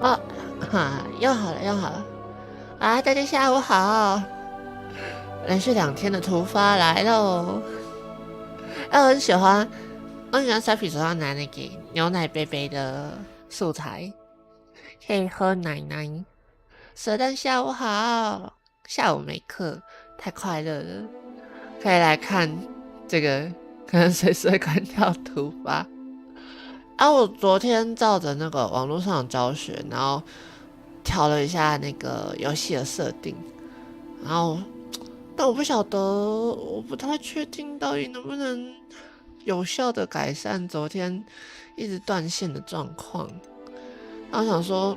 哦，哈，又好了，又好了。啊，大家下午好。连续2天的突发来喽。我很喜欢 Sappy 手上拿那个牛奶杯杯的素材，可以喝奶奶。蛇蛋下午好，下午没课，太快乐了，可以来看这个，可能随时会关掉突发。我昨天照着那个网络上的教学，然后调了一下那个游戏的设定，然后但我不晓得，我不太确定到底能不能有效的改善昨天一直断线的状况。然后想说，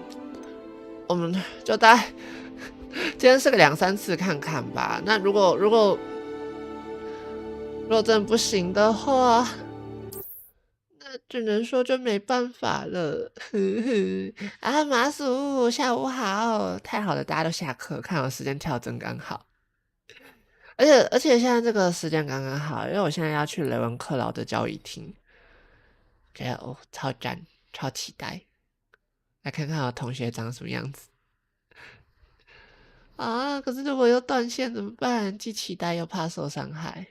我们就大概今天是个2、3次看看吧。那如果真的不行的话，那只能说就没办法了。麻薯下午好，太好了，大家都下课，看我时间跳真刚好。而且现在这个时间刚刚好，因为我现在要去雷文克劳的交易厅，觉得超赞，超期待，来看看我同学长什么样子。可是如果又断线怎么办？既期待又怕受伤害。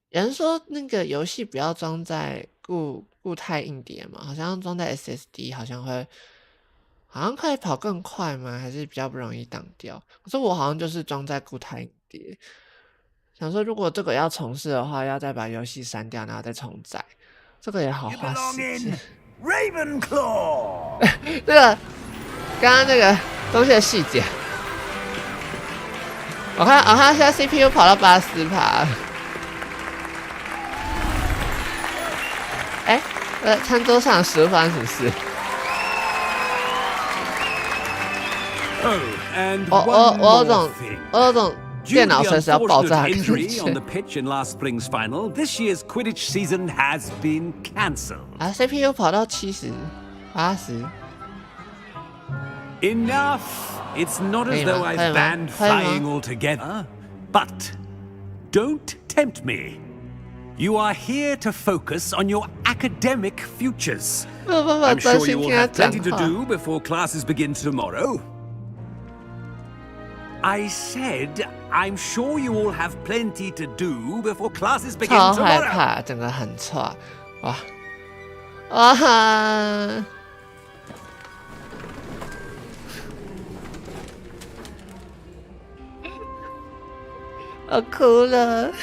有人说那个游戏不要装在固态硬碟嘛，好像装在 SSD 好像可以跑更快吗？还是比较不容易挡掉？可是我好像就是装在固态硬碟，想说如果这个要重试的话，要再把游戏删掉，然后再重载，这个也好花时间。那个刚刚那个东西的细节，我看现在 CPU 跑到80%。餐桌上的食物发生什么事？我有种电脑随时要爆炸的感觉。CPU 跑到70、80。Enough! It's not as though I've banned flying altogether, but don't tempt me. You are here to focus on your academic futures. I'm sure you will have plenty to do before classes begin tomorrow. I said, I'm sure you all have plenty to do before classes begin tomorrow. 超害怕，整个很差，哇！我哭了。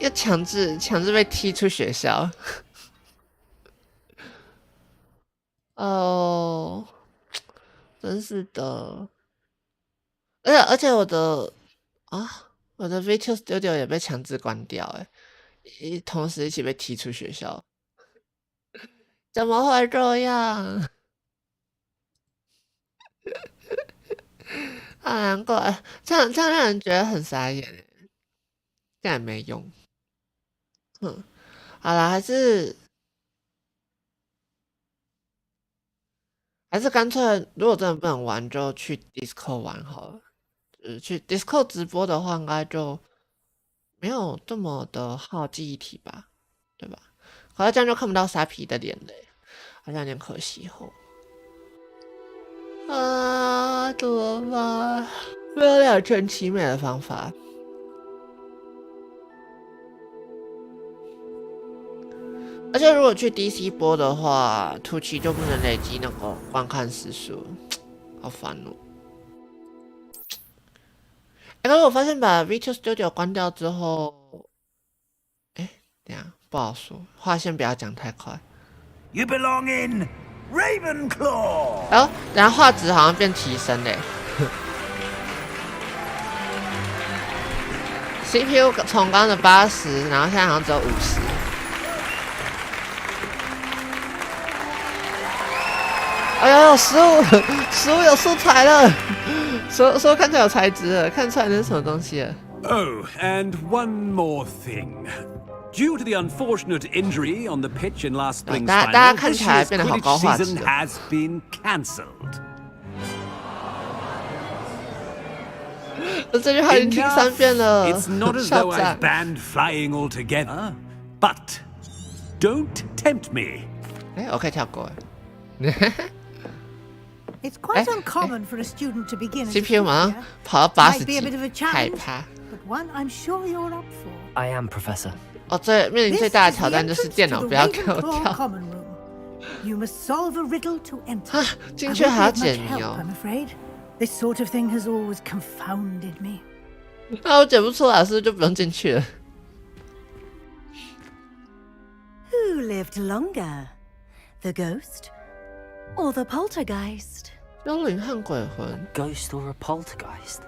要强制被踢出学校。真是的。而且我的 Vtuber Studio 也被强制关掉，同时一起被踢出学校。怎么会这样？好难过，这样让人觉得很傻眼。这样也没用。好啦，还是干脆，如果真的不能玩，就去 Discord 玩好了。去 Discord 直播的话，应该就没有这么的耗记忆体吧，对吧？好像这样就看不到Sappy的脸嘞，好像有点可惜吼。怎么办？没有2全其美的方法。而且如果去 DC 播的话，图奇就不能累积那个观看时数，好烦哦。可是我发现把 Vtuber Studio 关掉之后，等一下不好说，话先不要讲太快。You belong in Ravenclaw. 等下画质好像变提升嘞。CPU 从刚的80，然后现在好像只有50。哎呦，食物有素材了，食物看起来有材质了，看出来那是什么东西了。Oh, and one more thing. Due to the unfortunate injury on the pitch in last spring's final, this year's Quidditch season has been cancelled. 这句话已经听3遍了。It's not as though I've banned flying altogether, but don't tempt me. 我可以跳过。It's quite uncommon for a student to begin as a CPU 马上跑到80级，害怕。But one I'm sure you're up for. I am, Professor. 哦，面临最大的挑战就是电脑不要给我跳。You must solve a riddle to enter. 啊，进去还要解谜哦。I'm afraid this sort of thing has always confounded me. 那我解不出来，是不是就不用进去了 Who lived longer, the ghost or the poltergeist? 幽灵和鬼魂 Ghost or a poltergeist?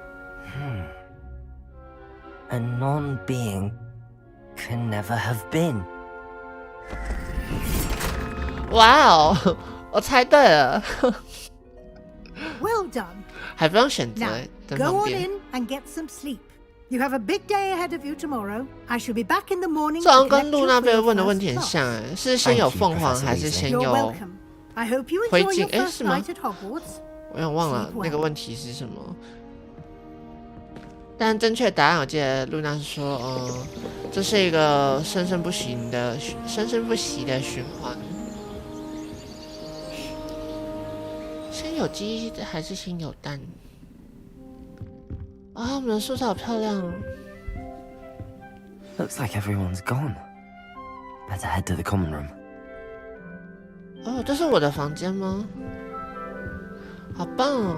A non-being can never have been. 哇哦，我猜对了。Well done. 还不用选择 Now, go on in and get some sleep. You have a big day ahead of you tomorrow. I shall be back in the morning. 这好像跟露娜被问的问题很像哎，是先有凤凰还是先有 I hope you 灰 enjoy 烬？ your 哎， first 是吗？ night at Hogwarts. 我有点忘了那个问题是什么。但正确答案我记得露娜是说，这是一个生生不息的循环。先有鸡还是先有蛋？啊，我们的宿舍好漂亮哦。Looks like everyone's gone. Better head to the common room. 哦，这是我的房间吗？好棒哦！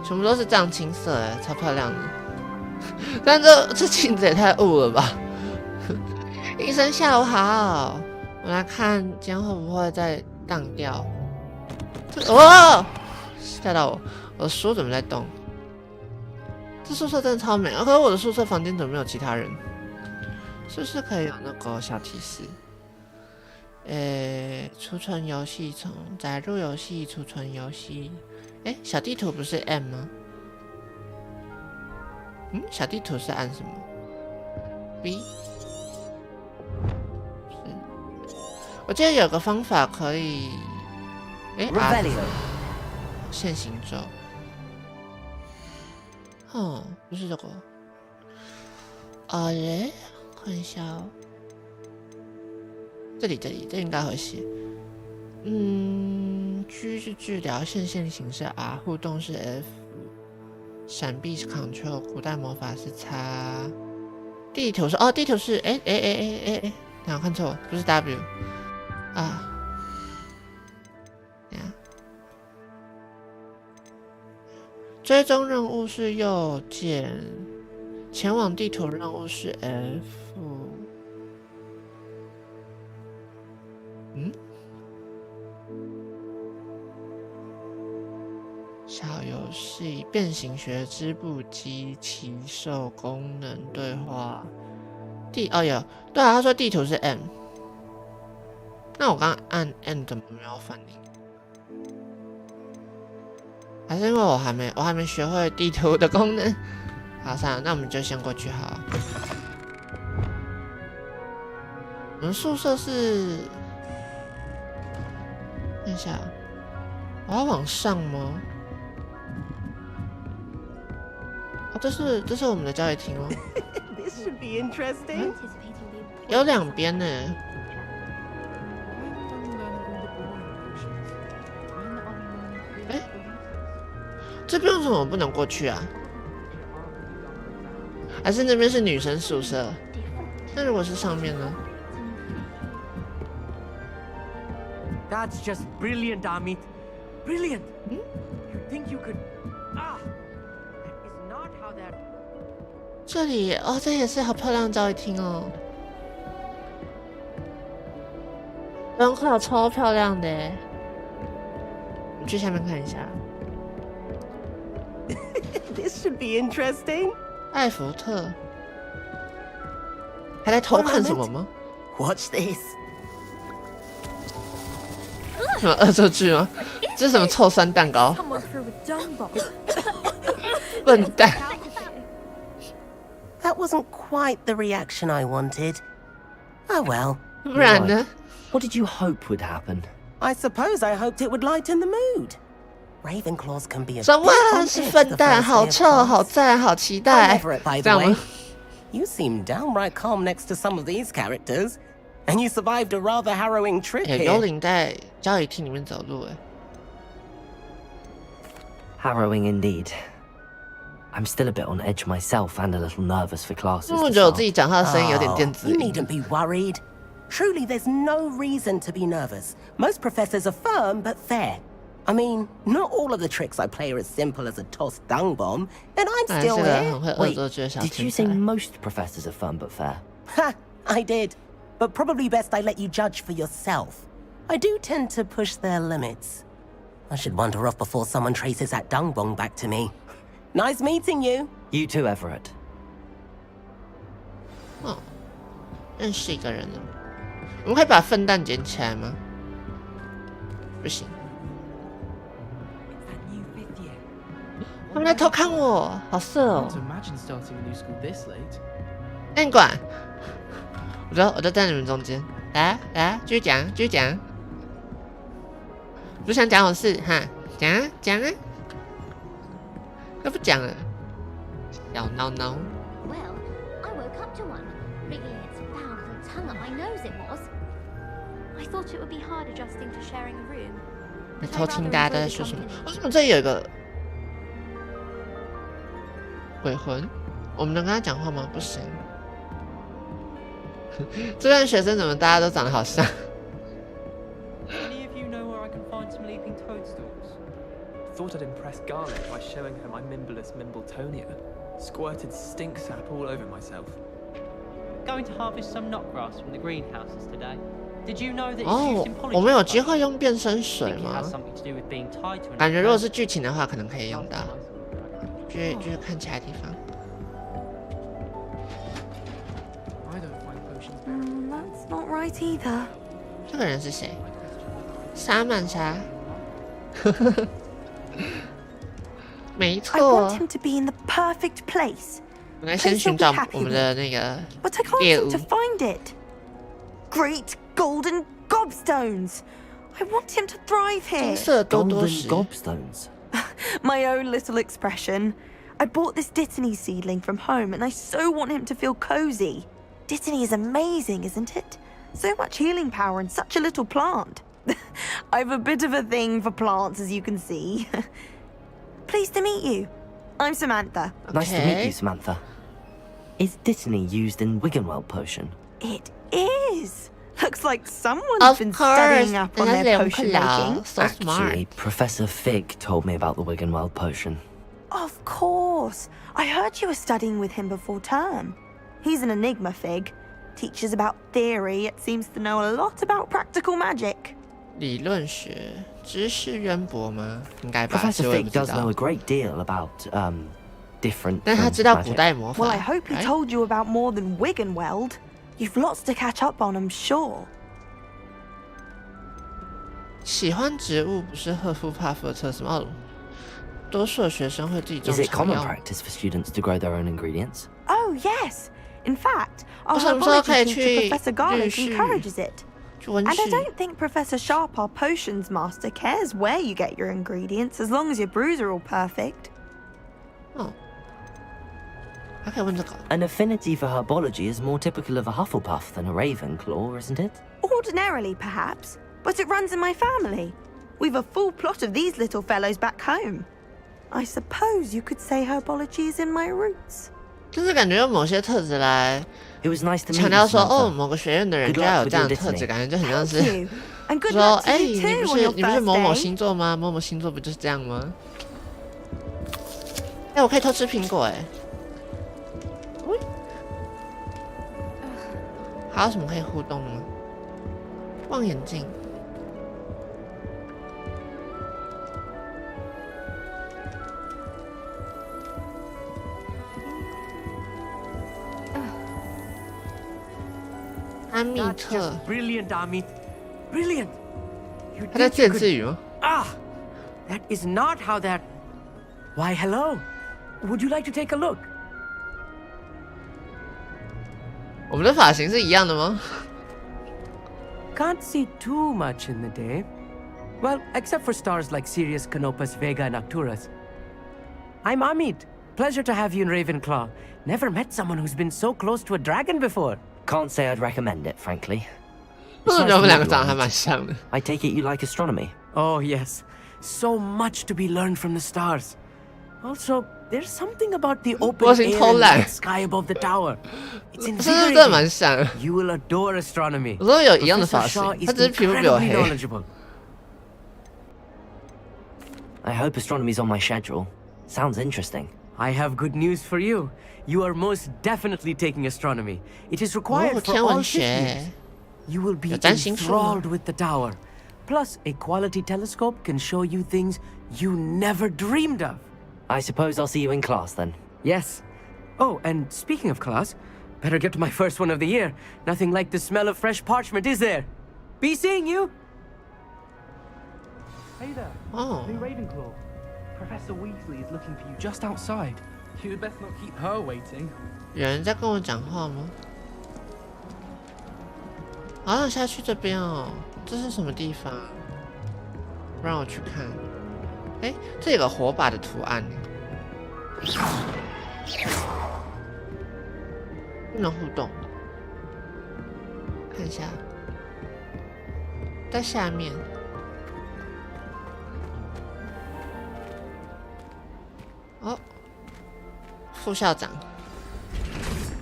全部都是这样青色哎，超漂亮的。但这镜子也太雾了吧！医生下午好，我来看今天会不会再荡掉。哦，吓到我！我的书怎么在动？这宿舍真的超美，可是我的宿舍房间怎么没有其他人？是不是可以有那个小提示？储存游戏从载入游戏储存游戏。小地图不是 M 吗？小地图是按什么 ？B。我记得有个方法可以，线行咒。不是这个。看一下哦。这里应该会写。G 是治疗，线形是 R， 互动是 F， 闪避是 Ctrl， 古代魔法是 X， 地图是地图是我看错，不是 W 啊。追踪任务是右键，前往地图任务是 F。小游戏变形学织布机骑兽功能对话有对啊，他说地图是 M， 那我刚刚按 N 怎么没有反应？还是因为我还没学会地图的功能？好，算了，那我们就先过去好了。我们宿舍是，看一下，我要往上吗？这是我们的教育厅哦。有两边呢。这边为什么不能过去啊？还是那边是女生宿舍？那如果是上面呢 ？That's just brilliant, Amit. Brilliant. You think you could?这里这也是好漂亮的教育厅哦，灯泡超漂亮的耶。我们去下面看一下。This should be interesting. 艾福特还在偷看什么吗 ？Watch this. 什么恶作剧吗？这是什么臭酸蛋糕？笨蛋。That wasn't quite the reaction I wanted. Oh well. 不然呢 What did you hope would happen? I suppose I hoped it would lighten the mood. Ravenclaws can be a 什么是笨蛋？好臭，好赞，好期待。这样吗？ You seem downright calm next to some of these characters. And you survived a rather harrowing trip here. 幽灵在交易厅里面走路哎。Harrowing indeed. I'm still a bit on edge myself and a little nervous for classes. 我觉得我自己讲话的声音有点电子 You 音。 needn't be worried. Truly, there's no reason to be nervous. Most professors are firm but fair. I mean, not all of the tricks I play are as simple as a tossed dung bomb, and I'm still 是个 here. 很会恶作剧的小 Did 天 you say 才。 most professors are fun but fair? Ha! I did. But probably best I let you judge for yourself. I do tend to push their limits. I should wander off before someone traces that dung bomb back to me. Nice meeting you. You too, Everett. 哦，认识一个人了。我们可以把粪蛋捡起来吗？不行。他们在偷看我，好色哦！那你管？我就在你们中间。来来，继续讲，继续讲。不想讲我事哈，讲啊讲啊，又不讲了。小孬孬。 Well, I woke up to one. Really, it's fouled and tongue up my nose it was. I thought it would be hard adjusting to sharing a room. 在偷听大家都在说什么？为什么这里有一个鬼魂？我们能跟他讲话吗？不行。这边学生怎么大家都长得好像？ Any of you know where I can find some leaping toadstools? Thought I'd impress Garlic by showing her my Mimbleless Mimbletonia. Squirted stink sap all over myself. Going to harvest some knotgrass from the greenhouses today. Did you know that it's 哦 used in， polygon 我们有机会用变身水 Think it 吗 has？ something to do with being tied to an 感觉如果是剧情的话，可能可以用到。就是看其他地方。 I don't find potions. That's not right either. 这个人是谁？沙曼莎。没 I 错 want，him to be in the perfect place, 我们来先寻找我们的那个 but I can't 猎 seem 物 to。find it. Great golden gobstones. I want him to thrive 金 here. 色多多 Golden 石。 gobstones. My own little expression. I bought this Dittany seedling from home, and I so want him to feel cozy. Dittany is amazing, isn't it? So much healing power in such a little plant. I've a bit of a thing for plants, as you can see. Pleased to meet you. I'm Samantha. Nice to meet Okay. you, Samantha. Is Dittany used in Wiggenweld potion? It is. Looks like someone's Of been course， studying up 人 on 家是 their 人 potion 不老 making. ，so smart。 Actually, Professor Fig told me about the Wiggenweld potion. Of course. I heard you were studying with him before term. He's an enigma, Fig. Teaches about theory, yet seems to know a lot about practical magic. 理论学知识渊博吗？应该吧，其 Professor 实我也不 Fig 知 does know 道 a。great deal about different 但他 forms 知道 of 古 magic. 代魔法。 Well, I hope he right？ told you about more than Wiggenweld. You've lots to catch up on, I'm sure. 喜欢植物不是赫夫帕夫的特质吗？哦，多数的学生会自己种 Is it 草 common 药。 practice for students to grow their own ingredients? Oh, yes. In fact, our 我什么时候可以 herbology 去 teacher, Professor Garlic, 日式 encourages it. 去温 And I 室？ don't think Professor Sharp, our potions master, cares where you get your ingredients as long as your brews are all perfect. 哦，还可以问这个。 An affinity for herbology is more typical of a Hufflepuff than a Ravenclaw, isn't it? Ordinarily, perhaps, but it runs in my family. We've a full plot of these little fellows back home. I suppose you could say herbology is in my roots. 就是感觉用某些特质来 It was nice to meet 强 you, 调说，哦， Samantha. 某个学院的人 Good 就 luck 要有 with 这样 your 的特质， Disney. 感觉就很像 Thank 是 you. And good 说， luck to 哎， you 你 too 不 on 是 your 你不是 first 某某 day. 星座吗？某某星座不就是这样吗？哎，我可以偷吃苹果哎。喂，还有什么可以互动的吗？望远镜。安密 That's 特 just，brilliant, Amit. Brilliant. You 他在 did 自言 you 自语吗？ Ah, that is not how that. Why, hello. Would you like to take a look? 我们的发型是一样的吗？ Can't see too much in the day. Well, except for stars like Sirius, Canopus, Vega, and Arcturus. I'm Amit, Pleasure to have you in Ravenclaw. Never met someone who's been so close to a dragon before. Can't say I'd recommend it, frankly. 我觉得我们两个长得还蛮像的。I take it you like astronomy? Oh, yes. So much to be learned from the stars. Also, there's something about the open air and the sky above the tower. It's invigorating. You will adore astronomy. 我说有一样的发型，他只是皮肤比我黑。I hope astronomy's on my schedule. Sounds interesting. I have good news for you. You are most definitely taking astronomy. It is required for all 5 years. You will be enthralled with the tower. Plus, a quality telescope can show you things you never dreamed of. I suppose I'll see you in class then. Yes. Oh, and speaking of class, better get to my first one of the year. Nothing like the smell of fresh parchment, is there? Be seeing you. Hey there. Oh. New Ravenclaw. Professor Weasley is looking for you just outside. You'd best not keep her waiting. 有人在跟我讲话吗？好想下去这边哦，这是什么地方？让我去看。哎，这有个火把的图案，不能互动。看一下，在下面。哦，副校长。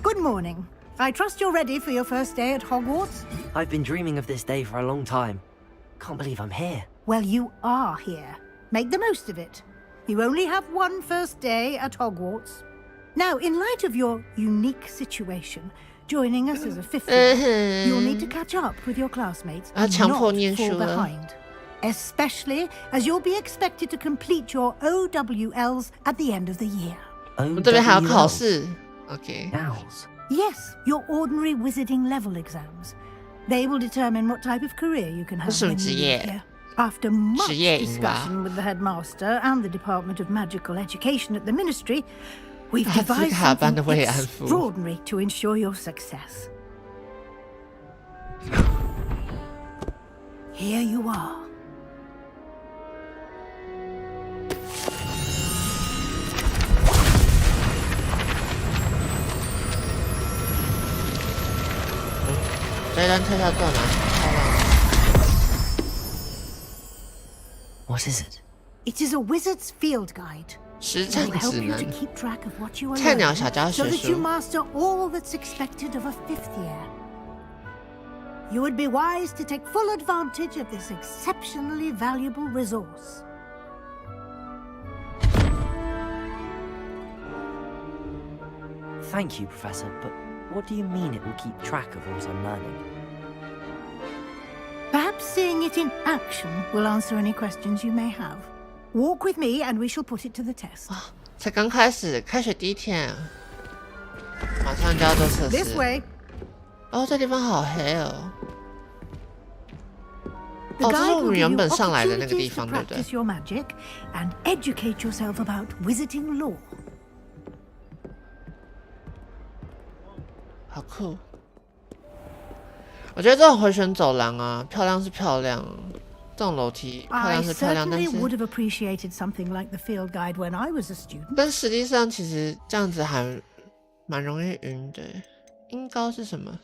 Good morning. I trust you're ready for your first day at Hogwarts? I've been dreaming of this day for a long time. Can't believe I'm here. Well, you are here. Make the most of it. You only have one first day at Hogwarts. Now, in light of your unique situation, joining us as a fifth year, you'll need to catch up with your classmates and not fall behind. Especially as you'll be expected to complete your OWLs at the end of the year. 我这边还要考试。Okay. Yes, your ordinary wizarding level exams. They will determine what type of career you can have when you leave here. After much discussion with the headmaster and the Department of Magical Education at the Ministry, we've devised something extraordinary to ensure your success. Here you are. What is it? It is a wizard's field guide. It will help you to keep track of what you are learning, so that you master all that's expected of a fifth year. You would be wise to take full advantage of this exceptionally valuable resource. Thank you, Professor, but what do you mean it will keep track of what I'm learning? Perhaps seeing it in action will answer any questions you may have. Walk with me and we shall put it to the test. 才刚开始，开学第一天，马上就要做测试。This way. 哦，这地方好黑哦。哦，这是我们原本上来的那个地方，对不对？ Practice your magic and educate yourself about wizarding lore. 好酷！我觉得这种回旋走廊啊，漂亮是漂亮，这种楼梯漂亮是漂亮，但是 would have appreciated something like the field guide when I was a student. 但实际上其实这样子还蛮容易晕的。音高是什么？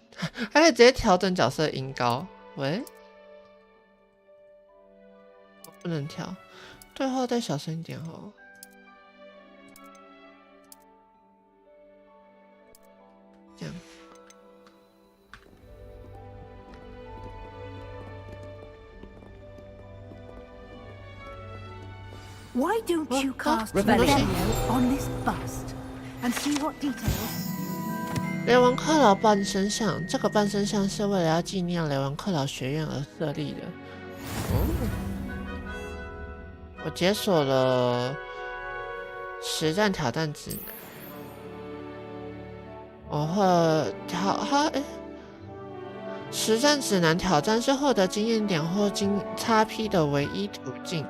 还可以直接调整角色音高。喂，我不能调，对话再小声一点哦。这样。Why don't you cast Fanname on this bust and see what details? 雷文克劳半身像，这个半身像是为了要纪念雷文克劳学院而设立的。我解锁了实战挑战指南，我会实战指南挑战是获得经验点或XP 的唯一途径。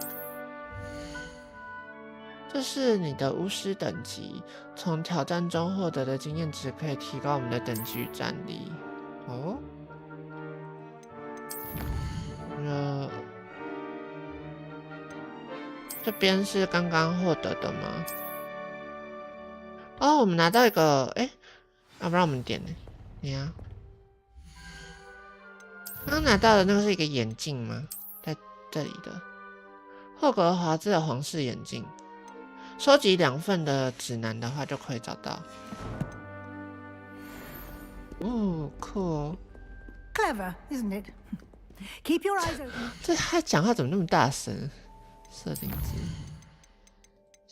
这是你的巫师等级，从挑战中获得的经验值可以提高我们的等级与战力。哦，这边是刚刚获得的吗？哦，我们拿到一个，哎，要不然我们点呢？你啊，刚刚拿到的那个是一个眼镜吗？在这里的霍格华兹的皇室眼镜，收集2份的指南的话就可以找到。哦，酷哦 Clever, isn't it? Keep your eyes open. 这他讲话怎么那么大声？设定值，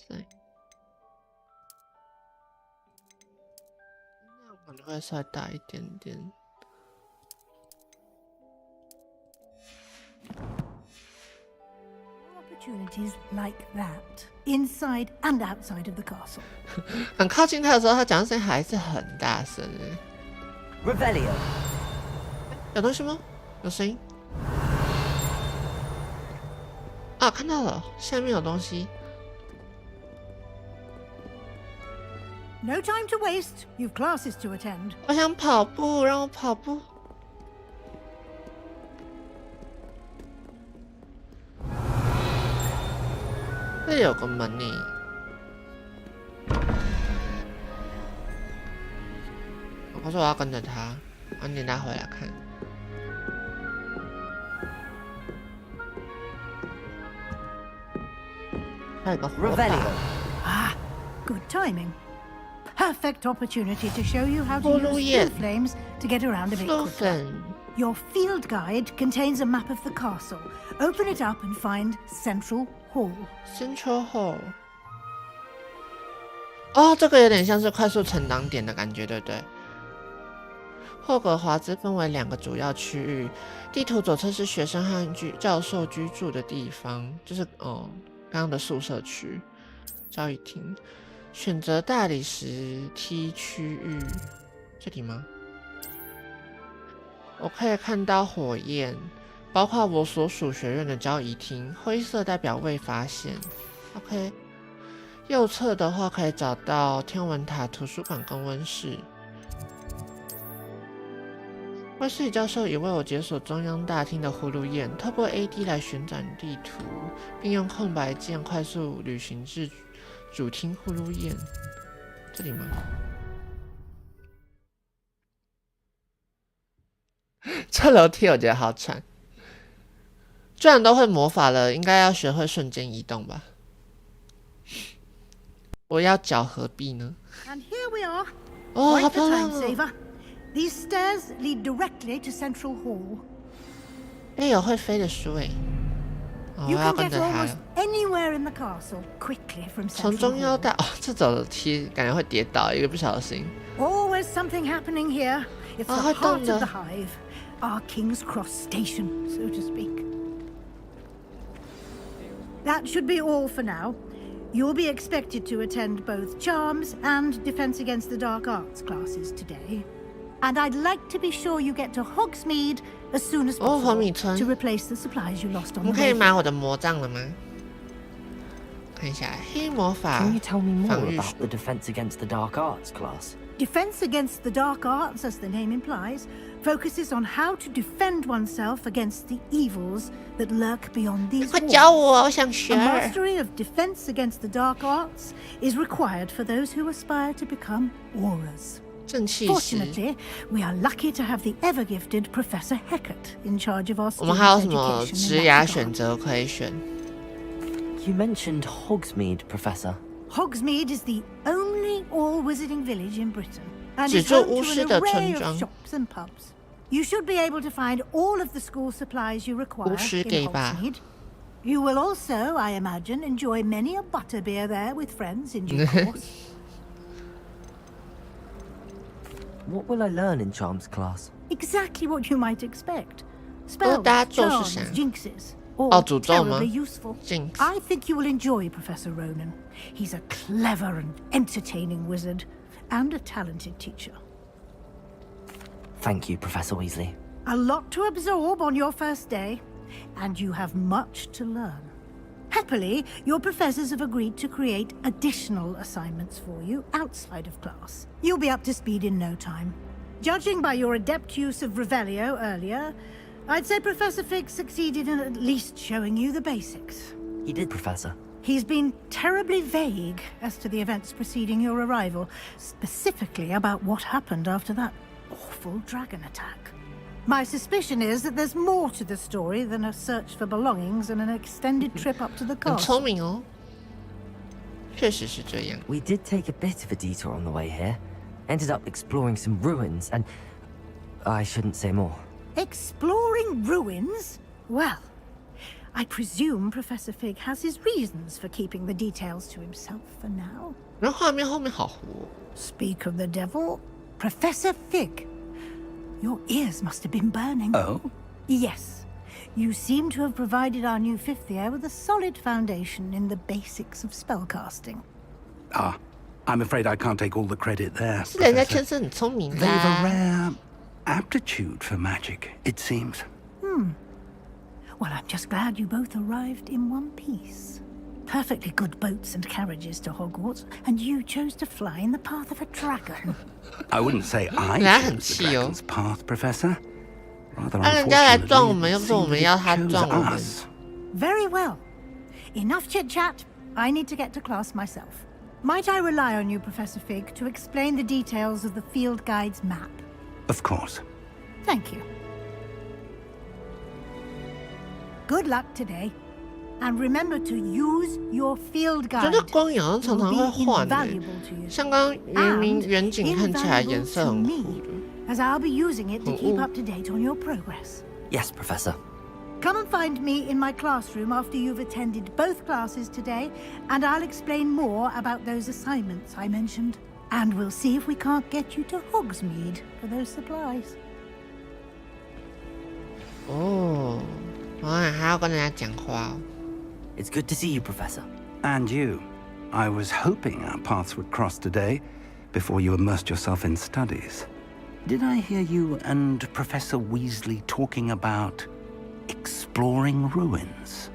对，那我可能会稍微大一点点。Opportunities like that, inside and outside of the castle. 很靠近他的时候，他讲的声音还是很大声的。Revelio， 有东西吗？有声音。啊，看到了，下面有东西。No time to waste. You've classes to attend. 我想跑步，让我跑步。这里有个门呢。我说我要跟着他，晚点他回来看。还有个火把。Ah, good timing. Perfect opportunity to show you how to use flue flames to get around a bit quicker. Your field guide contains a map of the castle. Open it up and find Central Hall. Central Hall. 哦，这个有点像是快速存档点的感觉，对不对？霍格华兹分为2个主要区域，地图左侧是学生和教授居住的地方，就是刚刚的宿舍区、教育厅。选择大理石梯区域，这里吗？我可以看到火焰，包括我所属学院的交易厅，灰色代表未发现。OK， 右侧的话可以找到天文塔、图书馆跟温室。威斯理教授已为我解锁中央大厅的葫芦焰，透过 AD 来旋转地图，并用空白键快速旅行至主厅葫芦焰。这里吗？这楼梯我觉得好喘。居然都会魔法了，应该要学会瞬间移动吧？我要脚何必呢？ And here we are. 哦，好 Quite 漂 the 亮 time 哦！ saver. These stairs lead directly to Central Hall. 哎，有会飞的书哎。哦， You 我要 can 跟 get 着他 almost 了。 anywhere in the castle quickly from 从 Central 中央 Hall. 到哦，这走楼梯感觉会跌倒，一个不小心。 Always something happening here. It's the 会 heart 动 of 的 the hive. Our King's Cross station, so to speak. That should be all for now. You'll be expected to attend both Charms and Defense Against the Dark Arts classes today. And I'd like to be sure you get to Hogsmeade as soon as 哦，黄 possible 米村。 to replace the supplies you lost 我 on 们 the 可以 way. 买我的魔杖了吗？看一下黑魔法 Can you tell me more 防御 about 术 the Defense Against the Dark Arts class? Defense Against the Dark Arts, as the name implies, focuses on how to defend oneself against the evils that lurk beyond these 快教 walls. 我，我想学 A。mastery of Defense Against the Dark Arts is required for those who aspire to become auras. 正气师。 Fortunately, we are lucky to have the ever-gifted Professor Heckert in charge of our 我们还有 students' 什么 education 职 in 涯 that 选 regard. 择可以选？ You mentioned Hogsmeade, Professor. Hogsmeade is the only all-wizarding village in Britain, and 只 is 住 home 巫 to 师 an 的 array 村 of 庄。 shops and pubs. You should be able to find all of the school supplies you require 巫师 in 给吧。 Hogsmeade. You will also, I imagine, enjoy many a butterbeer there with friends in due course. What will I learn in Charms class? Exactly what you might expect. Spells, 大家做是 charms, 啥？ jinxes, all 哦，诅咒吗？ terribly useful. Jinx。 I think you will enjoy Professor Ronan. He's a clever and entertaining wizard, and a talented teacher. Thank you, Professor Weasley. A lot to absorb on your first day, and you have much to learn. Happily, your professors have agreed to create additional assignments for you outside of class. You'll be up to speed in no time. Judging by your adept use of Revelio earlier, I'd say Professor Fig succeeded in at least showing you the basics. He did, Professor. He's been terribly vague as to the events preceding your arrival, specifically about what happened after that awful dragon attack. My suspicion is that there's more to the story than a search for belongings and an extended trip up to the castle. 很聪明哦，确实是这样。We did take a bit of a detour on the way here. Ended up exploring some ruins and... I shouldn't say more. Exploring ruins? Well, I presume Professor Fig has his reasons for keeping the details to himself for now. 然后画面后面好糊。Speak of the devil, Professor Fig. Your ears must have been burning. Oh? Yes. You seem to have provided our new fifth year with a solid foundation in the basics of spellcasting. Ah, I'm afraid I can't take all the credit there. 是人家天生很聪明的 They've a 啊。 rare aptitude for magic, it seems. Well, I'm just glad you both arrived in one piece. Perfectly good boats and carriages to Hogwarts, and you chose to fly in the path of a dragon. I wouldn't say I 人家很 chose 气 the 哦。 dragon's path, Professor. Rather 那人家来撞我 unfortunately, 们，又 it 不是我 seems 们 that 要 you 他 chose 撞我们。 us. Very well. Enough chit-chat. I need to get to class myself. Might I rely on you, Professor Fig, to explain the details of the field guide's map? Of course. Thank you. Good luck today. And remember to use your field 觉 guide. 得光影好像常 It 常 will 会 be 换诶， invaluable to you. 像刚刚远景看起来颜 Invaluable 色 to 很 me, 糊的。 as I'll be using it to keep Oh. up to date on your progress. Yes, Professor. Come and find me in my classroom after you've attended both classes today, and I'll explain more about those assignments I mentioned. And we'll see if we can't get you to Hogsmeade for those supplies. 哦，还要跟人家讲话哦。 It's good to see you, Professor. And you. I was hoping our paths would cross today, before you immersed yourself in studies. Did I hear you and Professor Weasley talking about exploring ruins?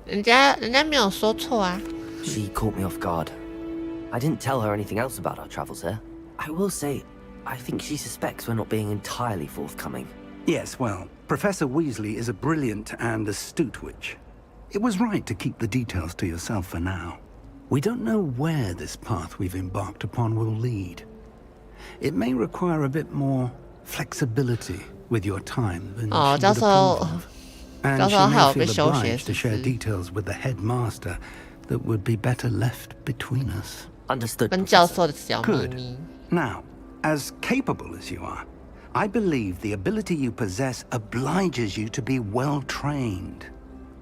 人家没有说错啊。 She caught me off guard. I didn't tell her anything else about our travels here. I will say, I think she suspects we're not being entirely forthcoming. Yes, well, Professor Weasley is a brilliant and astute witch. It was right to keep the details to yourself for now. We don't know where this path we've embarked upon will lead. It may require a bit more flexibility with your time than she would approve of. And she may feel obliged to share details with the headmaster that would be better left between us. Understood, 跟教 Professor. 授的小秘密。 Now, as capable as you are, I believe the ability you possess obliges you to be well trained.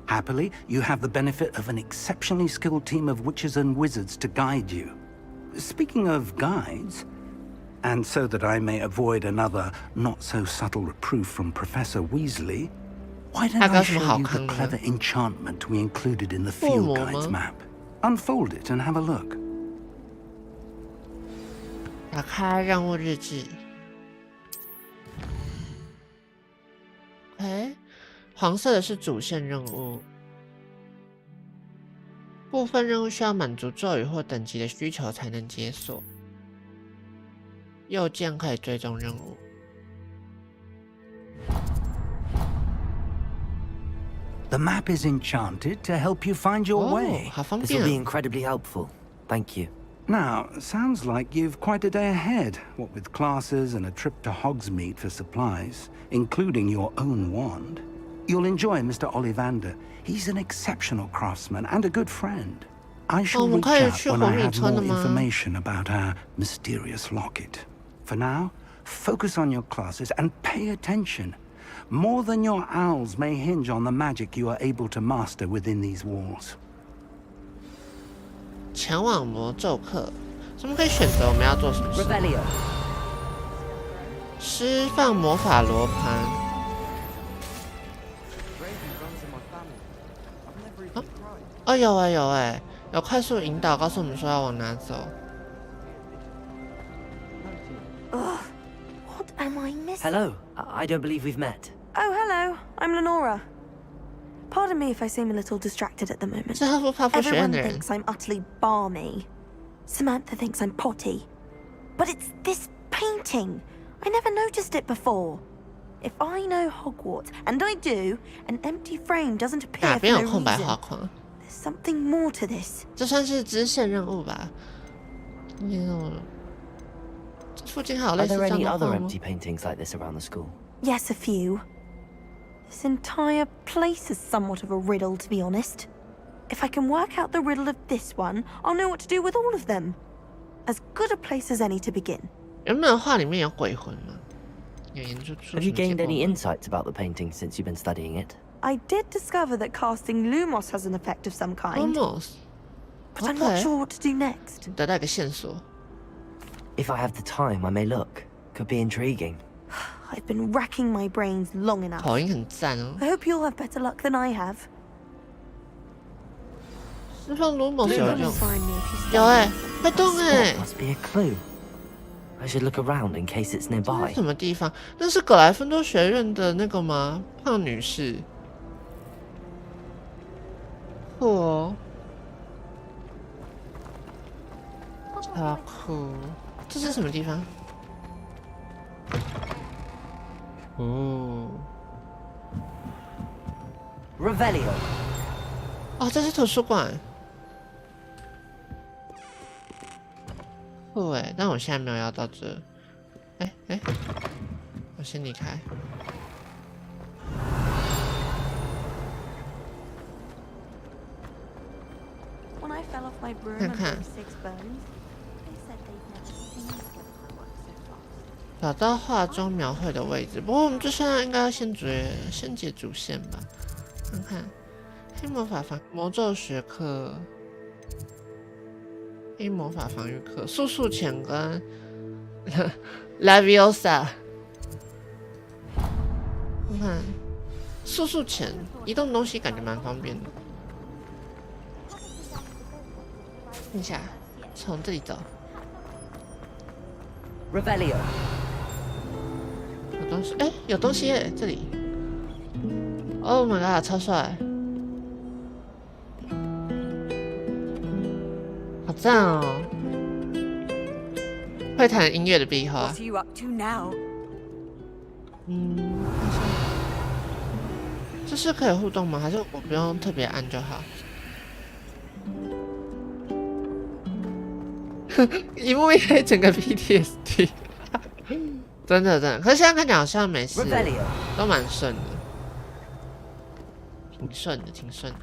Happily, you have the benefit of an exceptionally skilled team of witches and wizards to guide you. Speaking of guides, and so that I may avoid another not-so-subtle reproof from Professor Weasley, why don't I show you the clever enchantment we included in the field guide's map? Unfold it and have a look. 打开任务日志。OK， 黄色的是主线任务，部分任务需要满足咒语或等级的需求才能解锁。右键可以追踪任务。 The map is enchanted to help you find your way. This will be incredibly helpful. Thank you. Now, sounds like you've quite a day ahead, what with classes and a trip to Hogsmeade for supplies, including your own wand. You'll enjoy Mr. Ollivander. He's an exceptional craftsman and a good friend. I shall reach out when I have more information about our mysterious locket. For now, focus on your classes and pay attention. More than your owls may hinge on the magic you are able to master within these walls. 前往魔咒课，我们可以选择我们要做什么事。释放魔法罗盘。哦，有哎有哎，有快速引导告诉我们说要往哪走。 What am I missing? Hello. I don't believe we've met. Oh, hello. I'm Lenora. Pardon me if I seem a little distracted at the moment. Everyone thinks I'm utterly balmy. Samantha thinks I'm potty. But it's this painting. I never noticed it before. If I know Hogwarts, and I do, an empty frame doesn't appear for no reason. This something more to this. 这算是支线任务吧？这附近还有类 Are 似 there 这样 any 的 other 画吗？ empty paintings like this around the school? Yes, a few. This entire place is somewhat of a riddle, to be honest. If I can work out the riddle of this one, I'll know what to do with all of them. As good a place as any to begin. 原本画里面有鬼魂吗？有研究出 Have you 什么结 gained 果 any 吗？ insights about the painting since you've been studying it? I did discover that casting Lumos has an effect of some kind, Almost， but I'm not sure what to do next. 得到一个线索。 If I have the time, I may look. Could be intriguing. I've been racking my brains long enough. 口音很赞哦。 I hope you'll have better luck than I have. 释放卢某有 Come 用 and，find me if you 有 stop. 哎，会动哎 Spot，must be a clue. I should look around in case it's 这 nearby. 是什么地方？那是格莱芬多学院的那个吗？胖女士。酷哦，超酷！这是什么地方？哦， Revelio. 哦，这是图书馆。酷哎，但我现在没有要到这。哎，我先离开。 When I fell off my broom and broke 6 bones, they said they'd never seen me get my work so fast. 找到画中描绘的位置，不过我们这现在应该要先解主线吧。看看黑魔法魔咒学课、黑魔法防御课、速速潜跟 Leviosa。看看速速潜移动东西感觉蛮方便的。看一下，从这里走。 Revelio. 有东西，哎，有东西耶，这里。Oh my god， 超帅！好赞哦！会弹音乐的壁画。 What are you up to now? 看一下，这是可以互动吗？还是我不用特别按就好？一幕一黑，整个 PTSD。真的，可是现在看起来好像没事，都蛮顺的，挺顺的。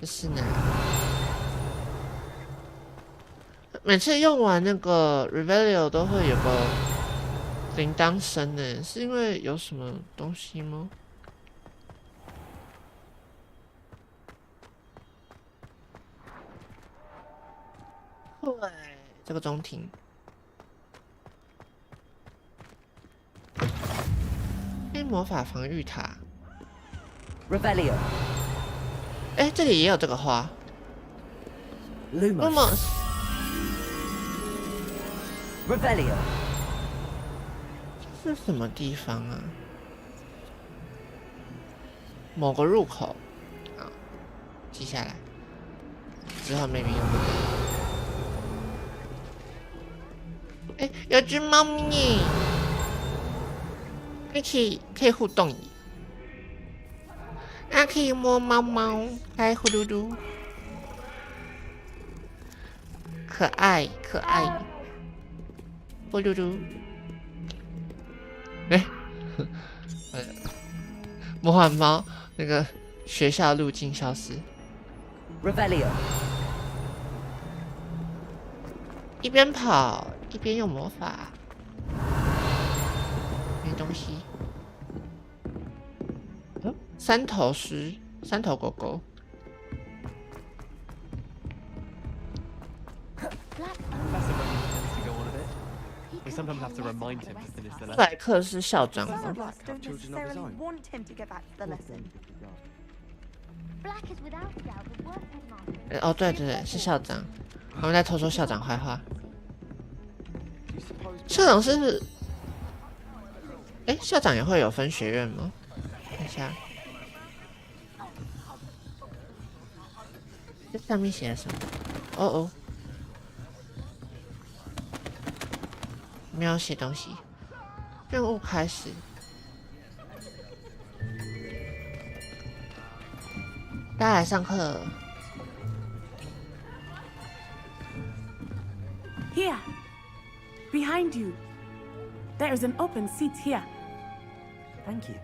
这是哪？每次用完那个 Revelio 都会有个铃铛声呢，是因为有什么东西吗？ 对，这个中庭。黑魔法防御塔。Revelio. 哎，这里也有这个花。Lumos. Revelio. 是什么地方啊？某个入口。好，记下来。之后 maybe 用不到。 哎，有只猫咪，一起可以互动耶。啊，可以摸猫猫，来呼噜噜，可爱，呼噜噜。哎，魔幻猫那个学校路径消失。Revelio. 一边跑。 一边用魔法，没东西。哦，三头狗狗。布莱克是校长吗？哦，对，是校长。我们在偷说校长坏话。 校长是，哎，校长也会有分学院吗？看一下，这上面写了什么？哦，没有写东西。任务开始。大家来上课。Here, behind you. There is an open seat here. Thank you.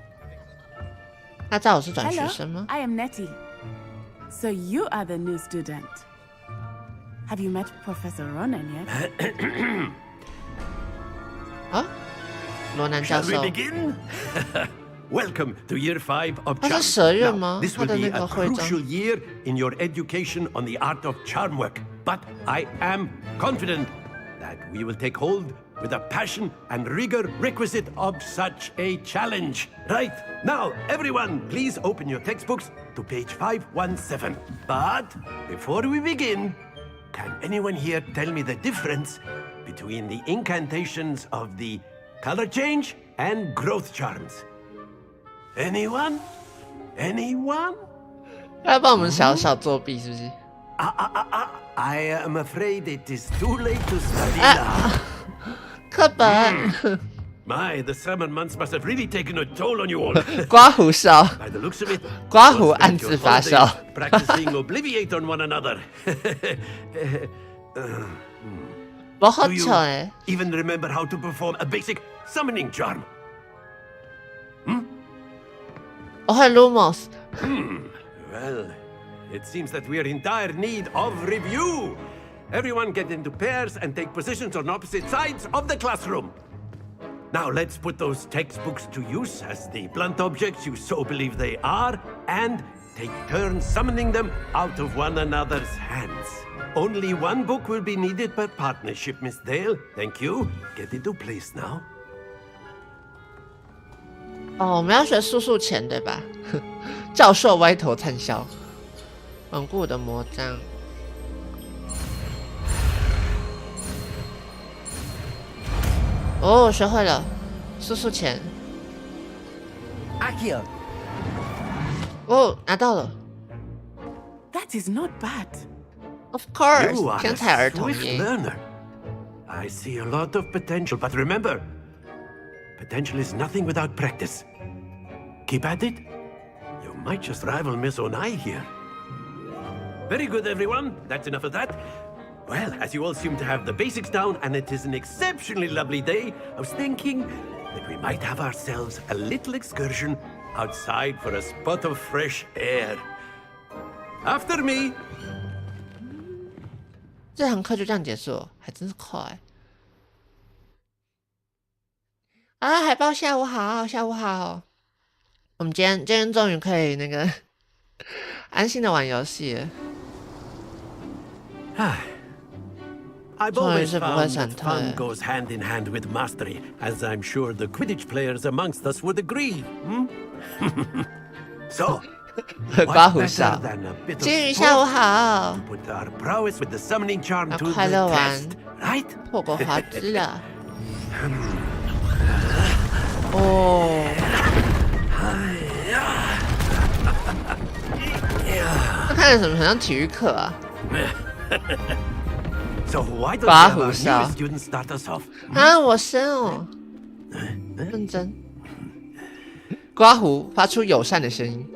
那知道我是转学生吗 I am Nettie. So you are the new student. Have you met Professor Ronan yet? 啊，罗南教授。Welcome to Year 5 of Charm. 他是蛇院吗？ This 他 will 的 be 那 a 个徽章。 crucial year in your education on the art of charm work. But I am confident that we will take hold with the passion and rigor requisite of such a challenge. Right, now everyone please open your textbooks to page 517. But before we begin, can anyone here tell me the difference between the incantations of the color change and growth charms? Anyone? Anyone? 他要帮我们小作弊是不是I am afraid it is too late to study now. 课本。My, the summer months must have really taken a toll on you all. 刮胡烧。 By the looks of it, 刮胡暗自发烧。practicing obliviate on one another. 我好丑哎。 Even remember how to perform a basic summoning charm? 我会 Lumos。 Well, it seems that we are in dire need of review. Everyone get into pairs and take positions on opposite sides of the classroom. Now let's put those textbooks to use as the blunt objects you so believe they are, and take turns summoning them out of one another's hands. Only one book will be needed per partnership, Miss Dale. Thank you. Get into place now. 哦，我们要学速速前对吧？教授歪头灿笑，稳固的魔杖。哦，学会了，速速前。Akio. 哦，拿到了。That is not bad. Of course， You are 天才儿童 a swift 耶。 learner. I see a lot of potential, but remember, potential is nothing without practice. Keep at it. You might just rival Miss Onai here. Very good, everyone. That's enough of that. Well, as you all seem to have the basics down, and it is an exceptionally lovely day, I was thinking that we might have ourselves a little excursion outside for a spot of fresh air. After me. 这堂课就这样结束了，还真是快。啊，海豹下午好，下午好。我们今天终于可以那个安心的玩游戏了。I've always found that fun goes hand in hand with mastery, as I'm sure the Quidditch players amongst us would agree. So, 刮胡哨。金鱼下午好。put our prowess with the summoning charm to 快乐 the 玩 test, right? 霍格华兹的。哦。这看着什么很像体育课啊？ So why don't 刮 we have 胡 our 哨 new student start us off? 啊，我生哦，认真。刮胡发出友善的声音。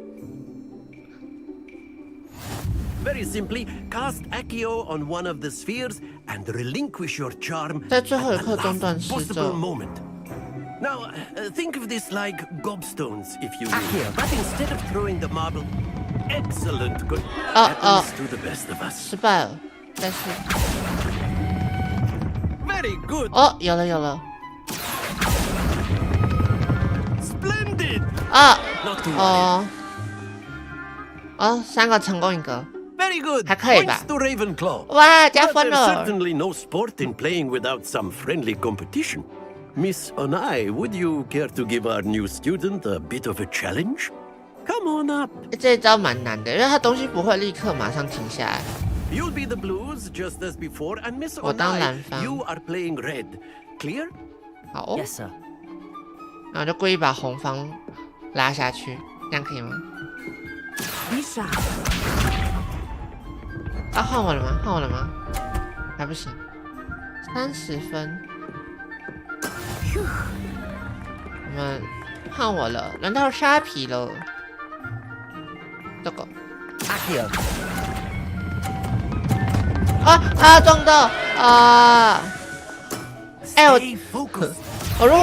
Very simply, cast Accio on one of the spheres and relinquish your charm 在最后一 at 刻 the 中断 last 施 possible 咒。 moment. Now, think of this like gobstones, if you will. But instead of throwing the marble, excellent, good. That is to the best of us. 失败了，再次。 Very good. 哦，有了有了。 Splendid. 啊 Not too 哦哦，3个成功1个。 Very good. 还可以吧 Points to Ravenclaw. 哇，加 But 分 there's 了。 certainly no sport in playing without some friendly competition. Miss Onai, would you care to give our new student a bit of a challenge? Come on up. 这一招蛮难的，因为他东西不会立刻马上停下来。 You'll be the blues just as before, and Miss 我当 Onai, 蓝方。 you are playing red. Clear? 好哦。 Yes, sir. 然后就故意把红方拉下去，这样可以吗？ Lisa. 啊，换我了吗？换我了吗？还不行。30分。我们换我了，轮到沙皮了。这个。撞到啊！哎，我如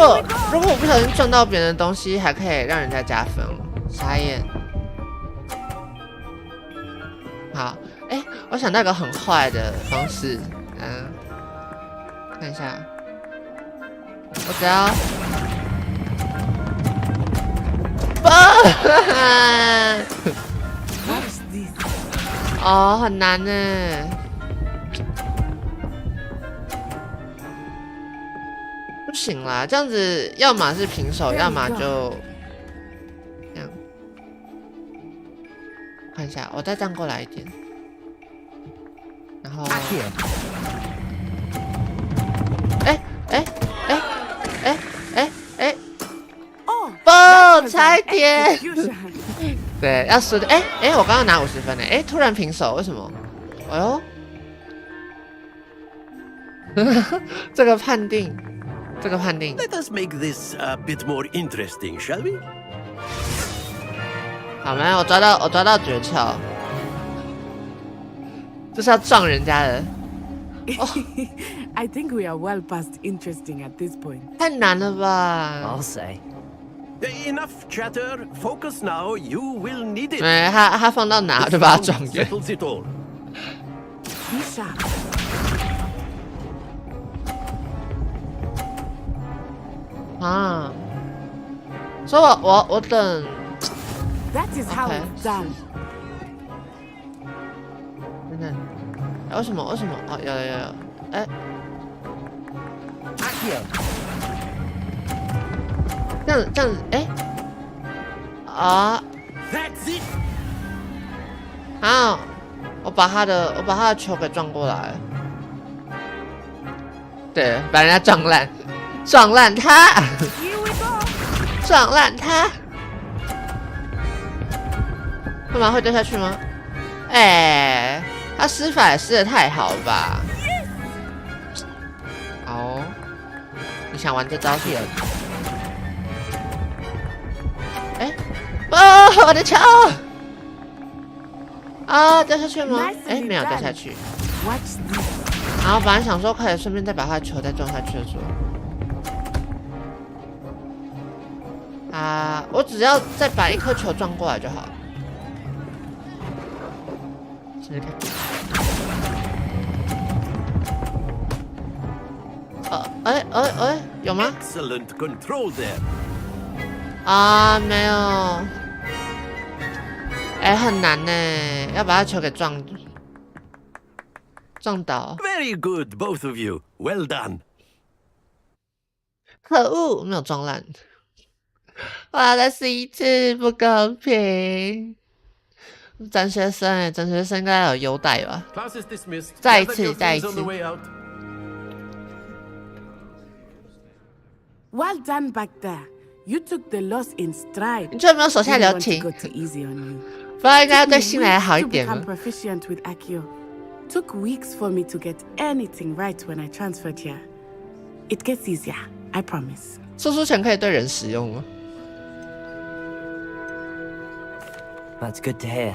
果我不小心撞到别人的东西，还可以让人家加分，傻眼。好，哎，我想到一个很坏的方式，看一下，我只要哦，很难呢。不行啦，这样子要么是平手，要么就这样。看一下，我再站过来一点，然后，差一点。对，要输的。我刚刚拿50分呢，突然平手，为什么？哎呦，这个判定。Let us make this a bit more interesting, shall we? 好，没有，我抓到诀窍，就是要撞人家的。I think we are well past interesting at this point. 太难了吧 I'll say. Enough chatter. Focus now. You will need it. 他放到哪就把他撞远。啊，所以我等。That is how it's done. 等等，为什么？哦，有，这样子，我把他的球给撞过来，对，把人家撞烂他，干嘛会掉下去吗？他施法也施得太好吧？哦，你想玩这招是？我的球！掉下去吗？没有掉下去。然后本来想说可以顺便再把他的球再撞下去的时候。我只要再把一颗球撞过来就好。试试看。有吗？ Excellent control there. 没有。很难呢，要把他球给撞倒。Very good, both of you. Well done. 可恶，没有撞烂。哇，再试一次，不公平！转学生应该有优待吧？再一次。Well done back there. You took the loss in stride. 你居然没有手下留情，不然应该要对新来好一点吗 ？Proficient with Akio. Took weeks for me to get anything right when I transferred here. It gets easier, I promise. 输出权可以对人使用吗？ That's good to hear.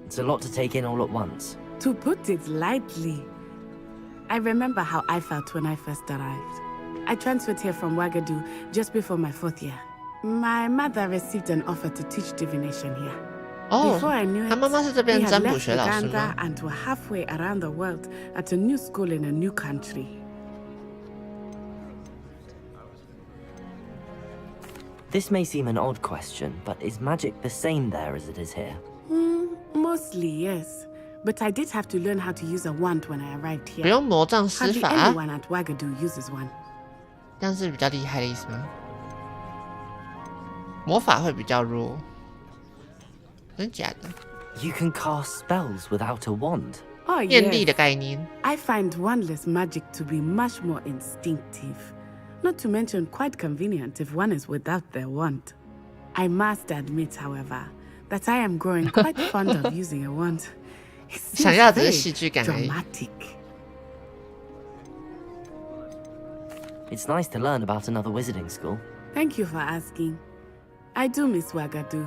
It's a lot to take in all at once. To put it lightly, I remember how I felt when I first arrived. I transferred here from Ouagadougou just before my 4th year. My mother received an offer to teach divination here. Before I knew it, we had left Uganda and were halfway around the world at a new school in a new country. This may seem an odd question, but is magic the same there as it is here? Mostly, yes. But I did have to learn how to use a wand when I arrived here. 不用魔杖施法 Hardly anyone at Ouagadougou uses one. 这样是比较厉害的意思吗？魔法会比较弱，真假的 You can cast spells without a wand. Oh, 念力的概念。I find wandless magic to be much more instinctive. Not to mention quite convenient if one is without their wand. I must admit, however, that I am growing quite fond of using a wand. It seems very dramatic. It's nice to learn about another wizarding school. Thank you for asking. I do miss Wagadu,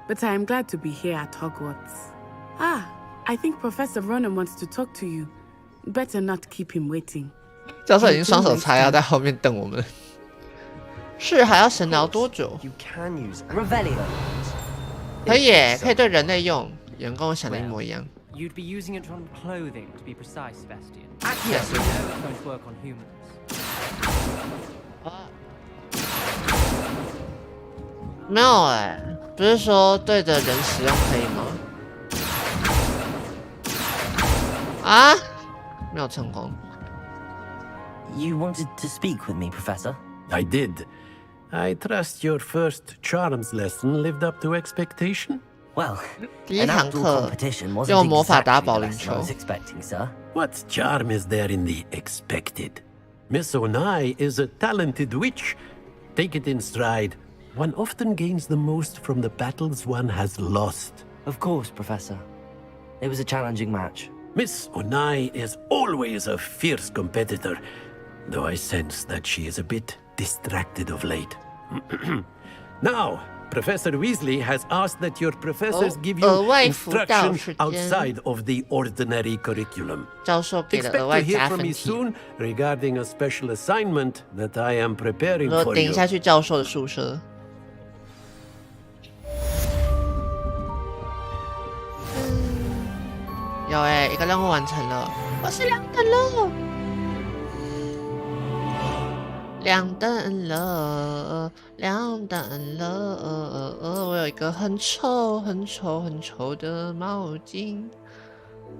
but I am glad to be here at Hogwarts. Ah, I think Professor Ronan wants to talk to you. Better not keep him waiting. 教授已经双手叉腰在后面瞪我们。是还要神聊多久？ You can use Revelio. 可以耶，可以对人类用，也跟我想的一模一样。 You'd be using it on clothing, to be precise, Sebastian. Yes. You know it's going to work on humans. 没有哎，不是说对着人使用可以吗？啊，没有成功。 You wanted to speak with me, Professor? I did. I trust your first charms lesson lived up to expectation? Well, 第一 an 堂 outdoor 课 competition wasn't 用魔法打 exactly 保 the 龄 lesson 球 I。was expecting, sir. What charm is there in the expected? Miss Onai is a talented witch. Take it in stride. One often gains the most from the battles one has lost. Of course, Professor. It was a challenging match. Miss Onai is always a fierce competitor, though I sense that she is a bit distracted of late. Now, Professor Weasley has asked that your professors give you instruction outside of the ordinary curriculum. Expect to hear from me soon regarding a special assignment that I am preparing for 等一 you. 下去教授的宿舍。有哎，一个任务完成了，我是2等了。 2等了，2等了，我有一个很丑的毛巾，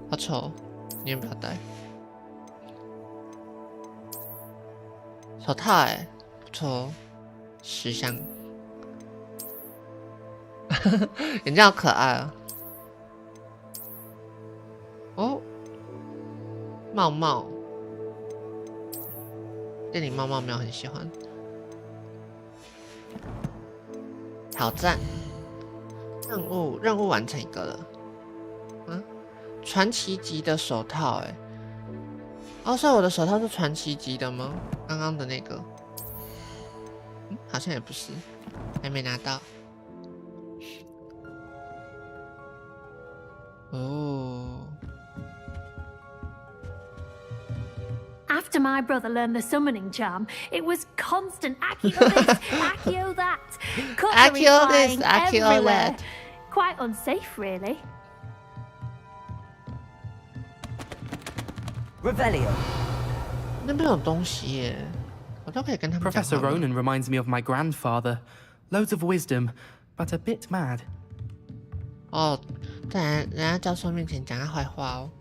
好丑，你们不要戴。手套哎，不错，时尚。眼镜好可爱啊！哦，帽帽。 电影猫猫没有很喜欢。挑战任务完成一个了。嗯，传奇级的手套哎。哦，所以我的手套是传奇级的吗？刚刚的那个，好像也不是，还没拿到。哦。 After my brother learned the summoning charm, it was constant Accio this, Accio that, cutlery Accio this, flying Accio everywhere. that. Quite unsafe, really. Revelio. 那边有东西耶，我都可以跟他们讲话 Professor Ronan reminds me of my grandfather. Loads of wisdom, but a bit mad. 哦，在人家教授面前讲他坏话哦，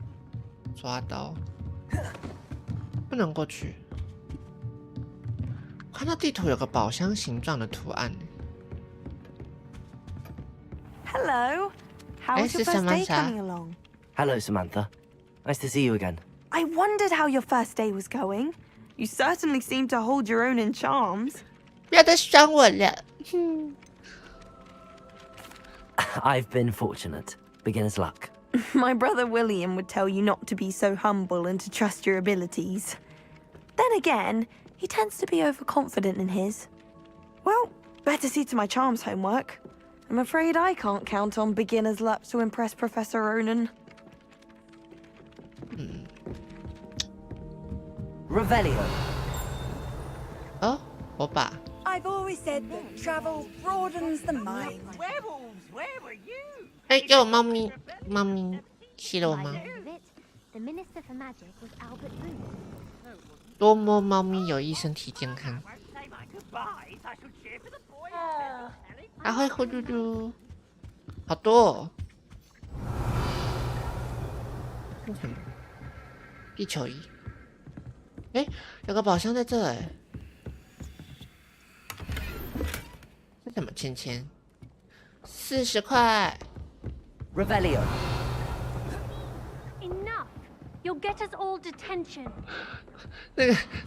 抓到。 不能过去。看到地图有个宝箱形状的图案。Hello. How was your first day coming along? Hello, Samantha. Nice to see you again. I wondered how your first day was going. You certainly seem to hold your own in charms. 不要再伤我了。I've been fortunate. Beginner's luck. My brother William would tell you not to be so humble and to trust your abilities. Then again, he tends to be overconfident in his. Well, better see to my charms homework. I'm afraid I can't count on beginner's luck to impress Professor Ronan. Revelio. Oh, 我把。 I've always said that travel broadens the mind. Werewolves, where were you? 哎，给我猫咪，猫咪吸了我吗？ The Minister for Magic was Albert Booth. 多摸猫咪有益身体健康。还会呼噜噜，好多哦。地球仪。哎，有个宝箱在这哎。这什么钱钱？40块。 Revelio. Enough! You'll get us all detention.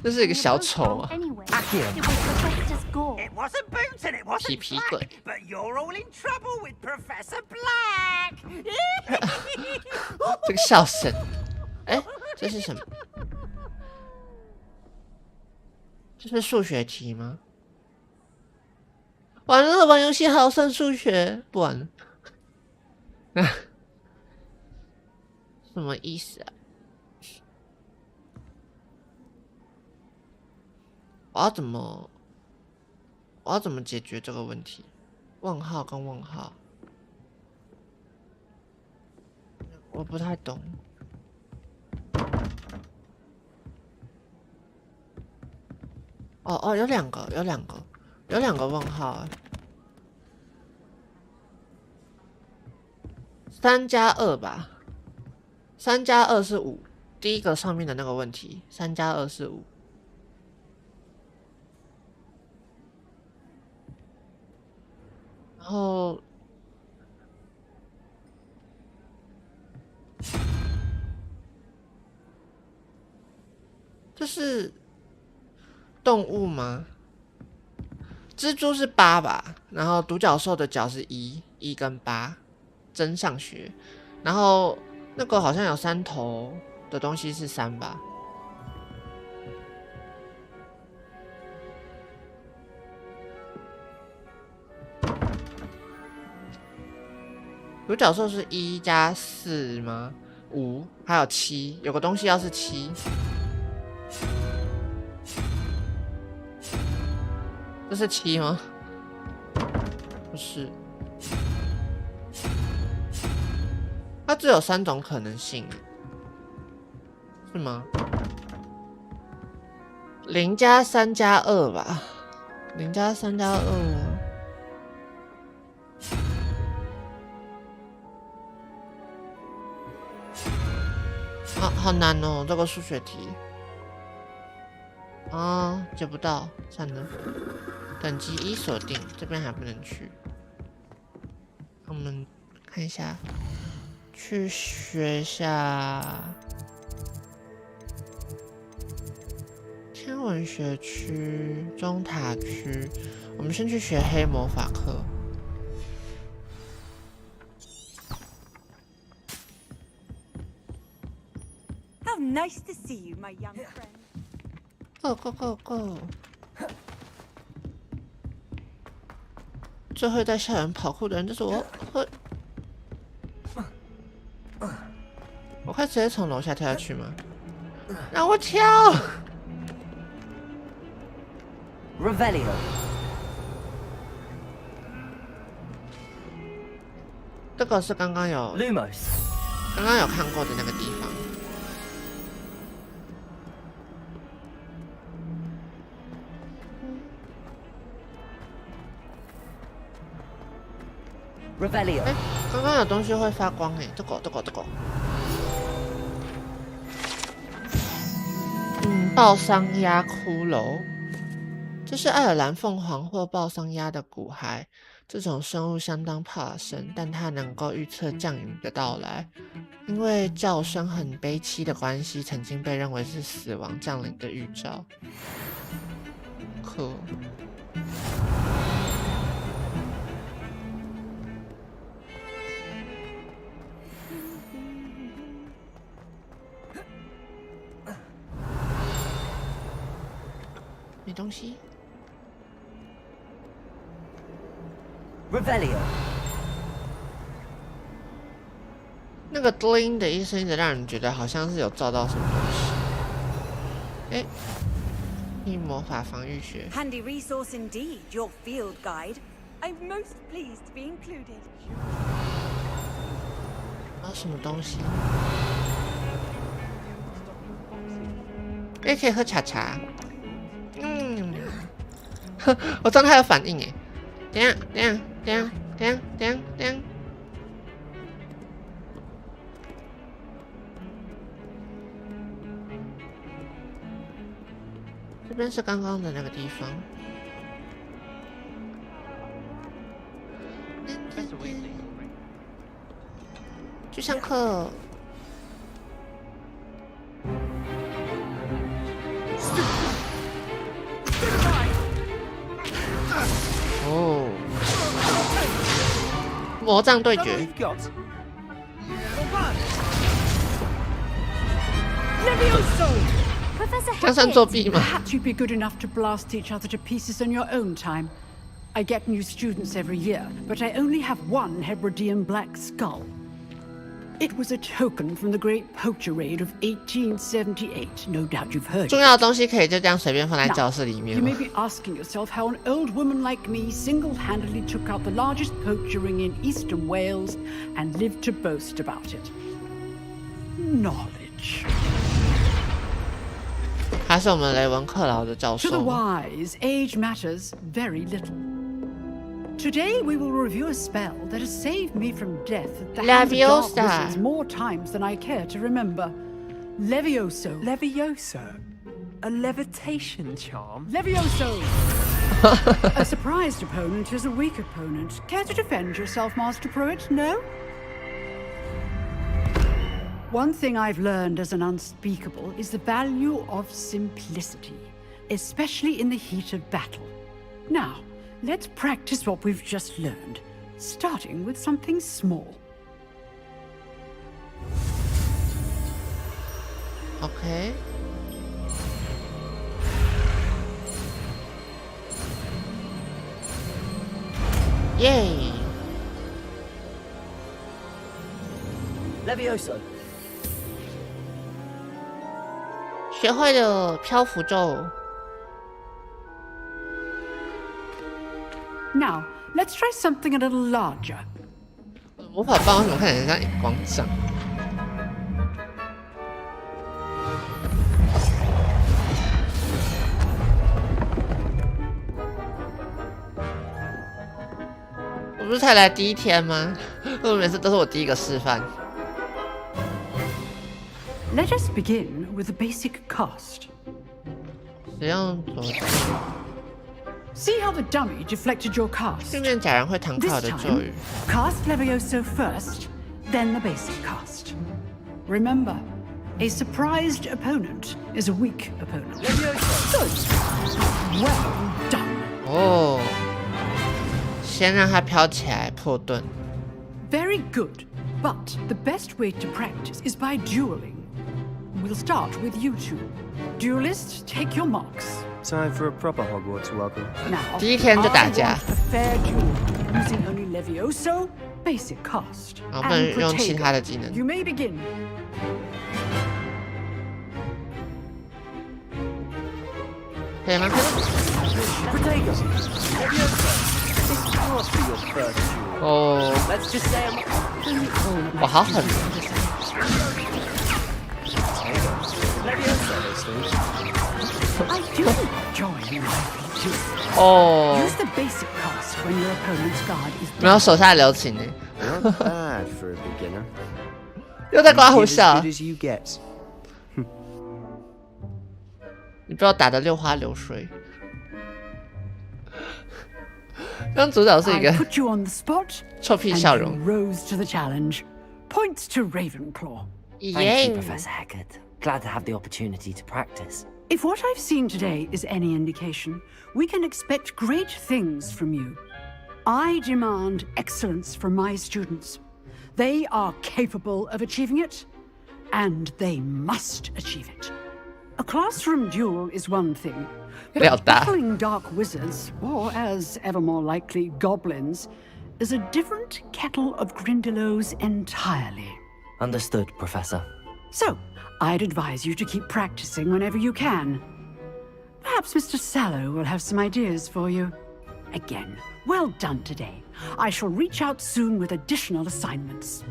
那是一个小丑啊。 Anyway, it was Professor Gore. It wasn't Boots and it wasn't Black, but you're all in trouble with Professor Black. 这个笑声，哎，这是什么？这是数学题吗？完了，玩游戏还要算数学，不玩了。什么意思啊？我要怎么解决这个问题？问号跟问号，我不太懂。哦，有两个问号。3+2吧，3+2是5。第一个上面的那个问题，3+2是5。然后这是动物吗？蜘蛛是8吧，然后独角兽的角是1跟8，真上学。然后那个好像有3头的东西是3吧。独角兽是1+4吗？5，还有7，有个东西要是7。这是7吗？不是，它只有3种可能性，是吗？0+3+2吧，0+3+2啊。好难哦，这个数学题。啊，解不到，算了。等级1锁定，这边还不能去。我们看一下，去学一下天文学区、中塔区。我们先去学黑魔法课。How nice to see you, my young friend. Go go go go！ 最会在校园跑酷的人就是我。我可以直接从楼下跳下去吗？让我跳 Revelio。这个是刚刚有 Lumos， 刚刚有看过的那个地方。Revelio。哎，刚刚有东西会发光哎，这个。暴桑鸦骷髅，这是爱尔兰凤凰或暴桑鸦的骨骸。这种生物相当怕生，但它能够预测降雨的到来。因为叫声很悲凄的关系，曾经被认为是死亡降临的预兆。可。没东西。Revelio。那个 ding 的一声一直让人觉得好像是有照到什么东西。哎，异魔法防御学。Handy resource indeed, your field guide. I'm most pleased to be included. 什么东西？哎，可以喝茶茶。我知道他有反应哎。等下。这边是刚刚的那个地方。去上课。哦，魔杖对决。这算作弊吗？ Perhaps you'd be good enough to blast each other to pieces on your own time. I get new students every year, but I only have one Hebridean black skull. It was a token from the Great Poacher Raid of 1878. No doubt you've heard. 重要的东西可以就这样随便放在教室里面 You 吗 may be asking yourself how an old woman like me single-handedly took out the largest poacher ring in eastern Wales and lived to boast about it. Knowledge. 还是我们雷文克劳的教 To the 授 wise, age matters very little. Today we will review a spell that has saved me from death at the hands of dark wizards more times than I care to remember. Levioso. Levioso? A levitation charm? Levioso! A surprised opponent is a weak opponent. Care to defend yourself, Master Pruitt? No? One thing I've learned as an unspeakable is the value of simplicity, especially in the heat of battle. Now, let's practice what we've just learned, starting with something small. OK。耶！ Levioso. 学会了漂浮咒。 Now, let's try something a little larger. 魔法棒为什么看起来像荧光杖？我不是才来第一天吗？为什么每次都是我第一个示范？ Let us begin with the basic cast. 使用左脚。 See how the dummy deflected your cast. 训练假人会弹卡的咒语。 Cast Levioso first, then the basic cast. Remember, a surprised opponent is a weak opponent. Good. Well done. 哦，先让它飘起来破盾。 Very good. But the best way to practice is by dueling. We'll start with you two. Duelists, take your marks. Time for a proper Hogwarts welcome. Now, 第一天就打架。 I want a fair duel using only Levioso, basic cast, 不能用其他的技能。 You may begin. 可以吗？ 哦，我好狠。 I do enjoy my哦。 Use the basic cast when your opponent's guard is 没有手下留情呢。 Not bad for a beginner. 又在刮胡笑。 As good as you get. 你不要打得六花流水。刚主角是一个 put you on the spot 臭屁笑容。 Rose to the challenge. Points to Ravenclaw. Thank you, Professor Haggard. Glad to have the opportunity to practice. If what I've seen today is any indication, we can expect great things from you. I demand excellence from my students. They are capable of achieving it, and they must achieve it. A classroom duel is one thing, but battling dark wizards, or as ever more likely, goblins, is a different kettle of Grindylows entirely. Understood, Professor. So, I'd advise you to keep practicing whenever you can. Perhaps Mr. Sallow will have some ideas for you. Again, well done today. I shall reach out soon with additional assignments.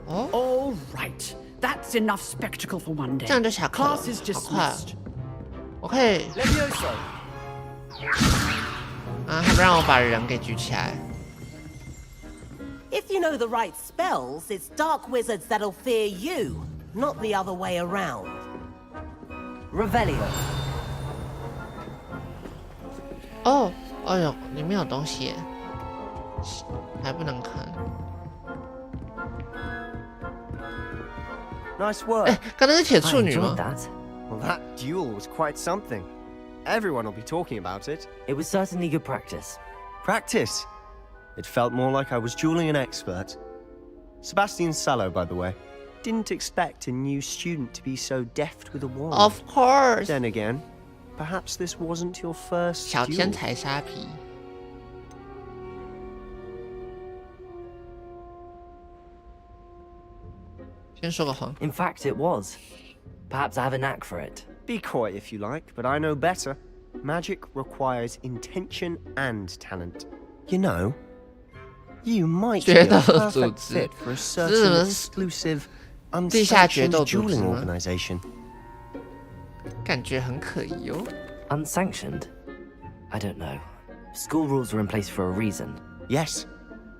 Oh? All right. That's enough spectacle for one day. 这样就下课了。 Class is dismissed. 我可以。啊，他不让我把人给举起来。 If you know the right spells, it's dark wizards that'll fear you, not the other way around. Revelio. 哦，哎呦，里面有东西耶，还不能看。 Nice work. 哎，刚才是铁处女吗？ Well, that duel was quite something. Everyone will be talking about it. It was certainly good practice. Practice? It felt more like I was dueling an expert. Sebastian Sallow, by the way. Didn't expect a new student to be so deft with a wand. Of course. Then again, perhaps this wasn't your first 小天 duel. 才沙皮。先说个谎。 In fact, it was. Perhaps I have a knack for it. Be coy if you like, but I know better. Magic requires intention and talent. You know, you might be a perfect fit for a certain exclusive, unsanctioned dueling organization. 感觉很可疑哦。 Unsanctioned? I don't know. School rules are in place for a reason. Yes,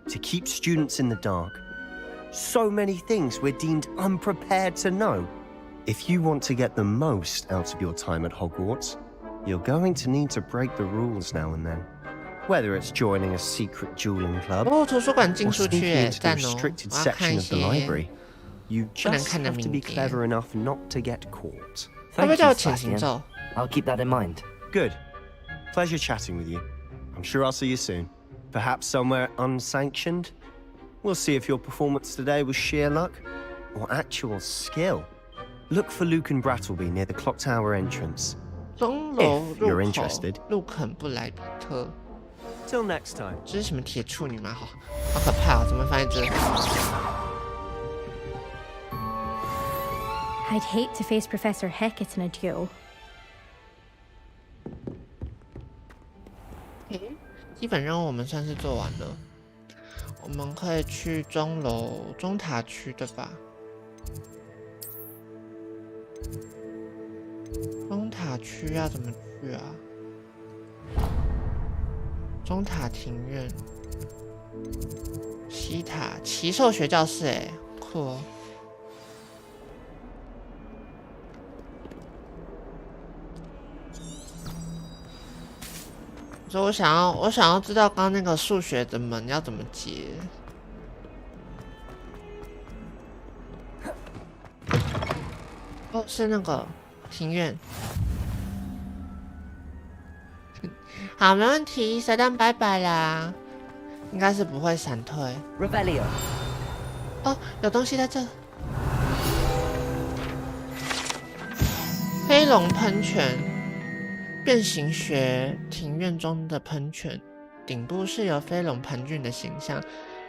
to keep students in the dark. So many things we're deemed unprepared to know. If you want to get the most out of your time at Hogwarts, you're going to need to break the rules now and then. Whether it's joining a secret dueling club or sneaking into the restricted section of the library, you just have to be clever enough not to get caught. Thank you, Sebastian. I'll keep that in mind. Good. Pleasure chatting with you. I'm sure I'll see you soon. Perhaps somewhere unsanctioned? We'll see if your performance today was sheer luck or actual skill. Look for Luke and Brattleby near the clock tower entrance. If you're interested. 路肯布莱比特。 Till next time. 这是什么铁处女吗？好可怕哦！怎么翻译这？ I'd hate to face Professor Hecat in a duel. 基本任务我们算是做完了，我们可以去中塔区对吧？中塔区要怎么去啊？中塔庭院、西塔奇兽学教室，哎，酷哦！所以我想要知道刚刚那个数学的门要怎么解。哦，是那个庭院。好，没问题，撒旦拜拜啦。应该是不会闪退。Revelio。哦，有东西在这。飞龙喷泉。 变形学庭院中的喷泉，顶部是由飞龙盘踞的形象。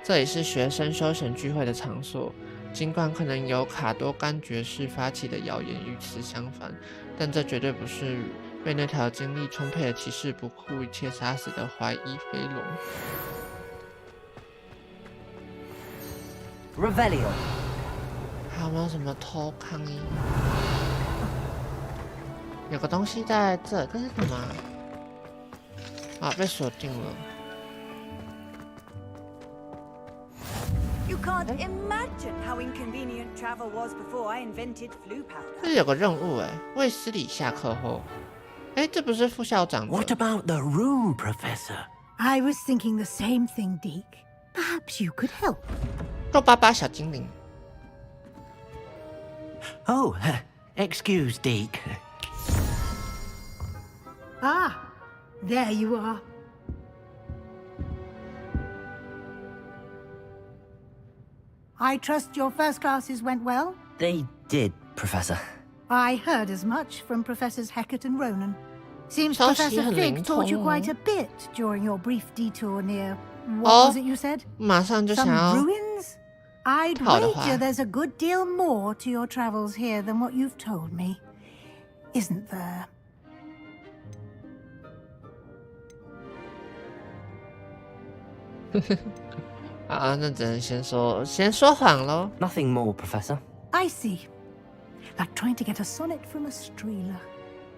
这里是学生休闲聚会的场所。尽管可能有卡多甘爵士发起的谣言与此相反，但这绝对不是被那条精力充沛的骑士不顾一切杀死的怀疑飞龙。Revelio。还有没有什么偷抗议？ 有个东西在这，这是什么？啊，被锁定了。You can't imagine how inconvenient travel was before I invented flu powder. 这有个任务哎，卫斯理下课后。哎，这不是副校长的。What about the room, Professor? I was thinking the same thing, Deke. Perhaps you could help. 肉巴巴小精灵。Oh, excuse, Deke. Ah, there you are. I trust your first classes went well? They did, Professor. I heard as much from Professors Hecat and Ronan. Seems Professor Fig taught you quite a bit during your brief detour near... What was it you said? Some ruins? I'd wager there's a good deal more to your travels here than what you've told me. Isn't there? Nothing more, Professor. I see. Like trying to get a sonnet from a streeler.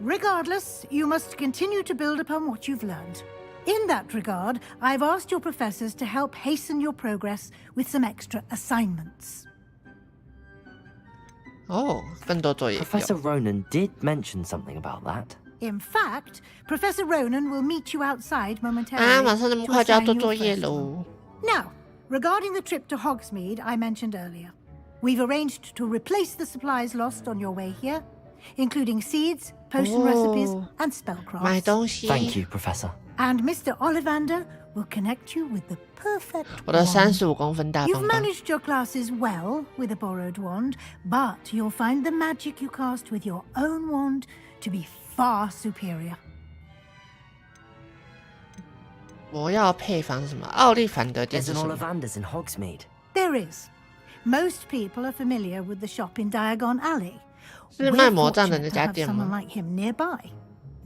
Regardless, you must continue to build upon what you've learned. In that regard, I've asked your professors to help hasten your progress with some extra assignments. Oh, Professor Ronan did mention something about that. In fact, Professor Ronan will meet you outside momentarily to assign your first one. Now, regarding the trip to Hogsmeade I mentioned earlier, we've arranged to replace the supplies lost on your way here, including seeds, potion recipes, and spellcrafts. Thank you, Professor. And Mr. Ollivander will connect you with the perfect wand. You've managed your classes well with a borrowed wand, but you'll find the magic you cast with your own wand to be far superior. 魔药配方是什么？奥利凡德店是 There's 什 an 么？ Ollivander's in Hogsmeade. There is. Most people are familiar with the shop in Diagon Alley. 是 We're 卖魔杖的 fortunate 那 to 家 have 店 someone 吗？ like him nearby.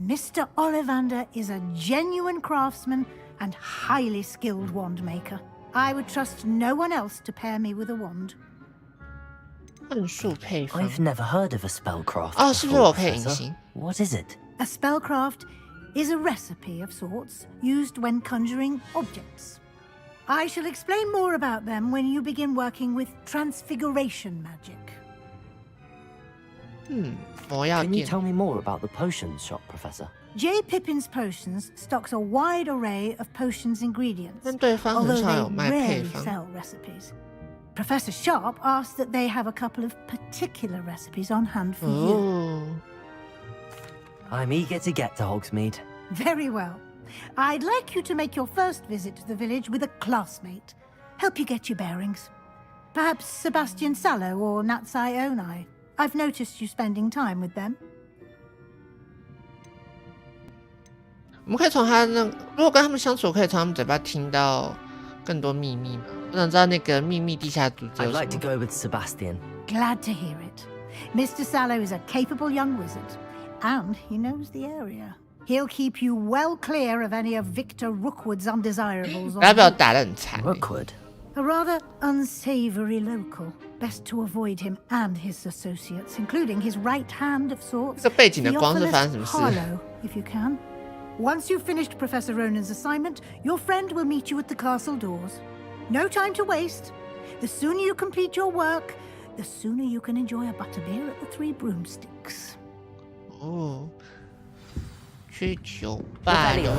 Mr. Ollivander is a genuine craftsman and highly skilled wand maker. I would trust no one else to pair me with a wand. 幻术配方。 I've never heard of a spellcraft. 哦，是不是 before, 我可以隐 Professor. 形？ What is it? A spellcraft is a recipe of sorts used when conjuring objects. I shall explain more about them when you begin working with transfiguration magic. 魔药 Can you 店。 tell me more about the potions shop, Professor? J. Pippin's Potions stocks a wide array of potions ingredients, 但对方很 although 少 they 有卖配 rarely 方。 sell recipes. Professor Sharp asked that they have a couple of particular recipes on hand for you. 哦， I'm eager to get to Hogsmeade. Very well. I'd like you to make your first visit to the village with a classmate. Help you get your bearings. Perhaps Sebastian Sallow or Natsai Onai. I've noticed you spending time with them. 我们可以从他那，如果跟他们相处，可以从他们嘴巴听到更多秘密吗？我想知道那个秘密地下组织 I'd 有什 like to 么。 go with Sebastian. Glad to hear it. Mr. Sallow is a capable young wizard, and he knows the area. He'll keep you well clear of any of Victor Rookwood's undesirables. 不要被我打得很惨。 Rookwood. A rather unsavory local. Best to avoid him and his associates, including his right hand of sorts. 这个背景的 the 光是发 Offerless 生什么事？ Harlow, if you can. Once you've finished Professor Ronan's assignment, your friend will meet you at the castle doors. No time to waste. The sooner you complete your work, the sooner you can enjoy a butterbeer at the Three Broomsticks. 哦，去酒吧哟。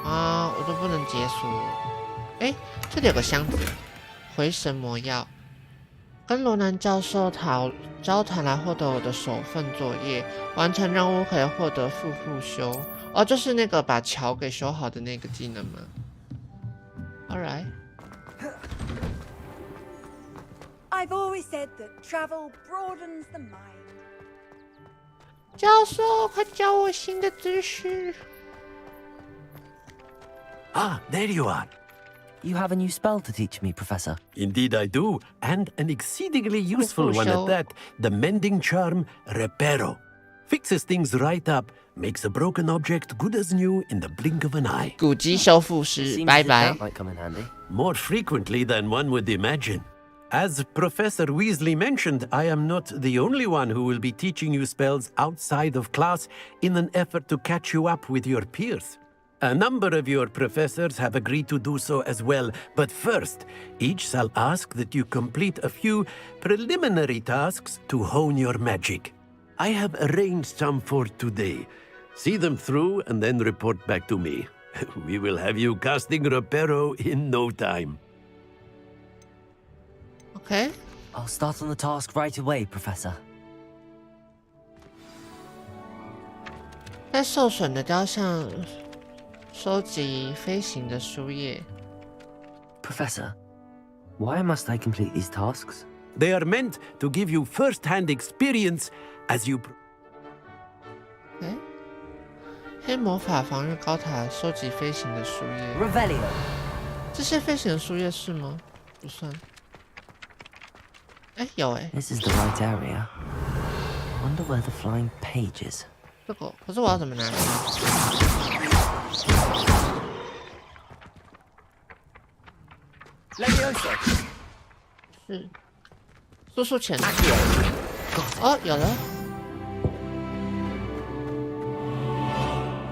啊，我都不能解锁了。哎，这里有个箱子，回神魔药。跟罗南教授交谈来获得我的首份作业，完成任务可以获得复修。哦，就是那个把桥给修好的那个技能吗 ？Alright。 I've always said that travel broadens the mind. 教授，快教我新的知识。 Ah, there you are. You have a new spell to teach me, Professor. Indeed I do, and an exceedingly useful one at that. The mending charm, Reparo. Fixes things right up, makes a broken object good as new in the blink of an eye. 古籍修复师， Seems 拜 that 拜 that。might come in handy. More frequently than one would imagine. As Professor Weasley mentioned, I am not the only one who will be teaching you spells outside of class in an effort to catch you up with your peers. A number of your professors have agreed to do so as well, but first, each shall ask that you complete a few preliminary tasks to hone your magic. I have arranged some for today. See them through and then report back to me. We will have you casting Reparo in no time. OK， I'll start on the task right away, Professor. 在受损的雕像收集飞行的书页。 Professor, why must I complete these tasks? They are meant to give you first-hand experience as you... 哎，黑魔法防御高塔收集飞行的书页。 Revelio. 这些飞行的书页是吗？不算。哎，有哎。 This is the right area. Wonder where the flying page is. 这个，可是我要怎么拿？是，速速前进。哦，有了。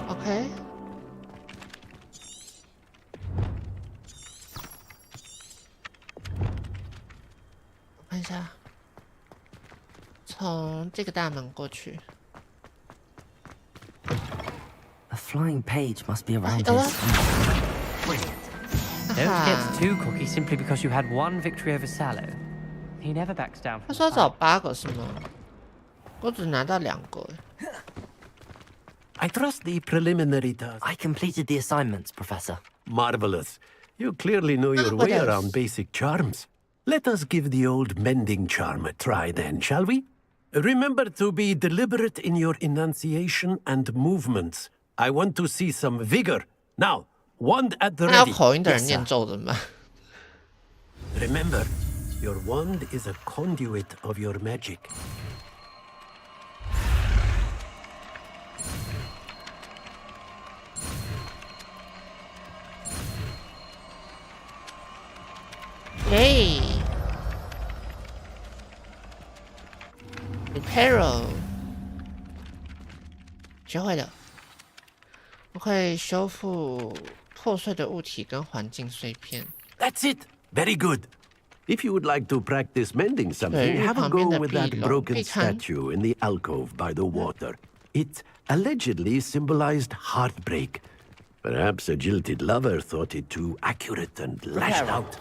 OK。我看一下，从这个大门过去。 A flying page must be around Oh, here somewhere. Brilliant. Don't get too cocky simply because you had one victory over Sallow. He never backs down 他 from 说 the 要找fight. 8个是吗？我只拿到2个。 I trust the preliminary task. I completed the assignments, Professor. Marvelous. You clearly know your what way else? around basic charms. Let us give the old mending charm a try then, shall we? Remember to be deliberate in your enunciation and movements. I want to see some vigor. Now, wand at the ready. 口音的人念咒的吗 Remember, your wand is a conduit of your magic. Hey. Repair 学会了，我可以修复破碎的物体跟环境碎片。That's it. Very good. If you would like to practice mending something, have a go with that broken statue in the alcove by the water. It allegedly symbolized heartbreak. Perhaps a jilted lover thought it too accurate and lashed out.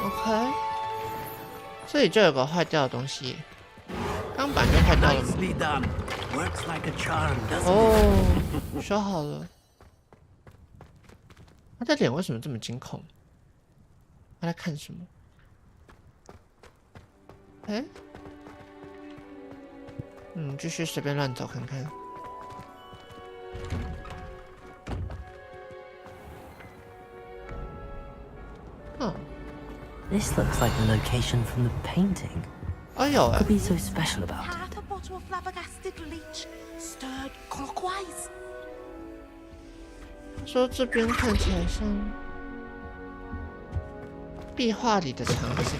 OK， 这里就有个坏掉的东西，钢板就坏掉了吗？哦，修好了。他的脸为什么这么惊恐？他在看什么？哎，继续随便乱走看看。哦。This looks like the location from the painting. What could be so special about it? Half a bottle of flabbergasted leech, stirred clockwise. 说这边看起来像壁画里的场景。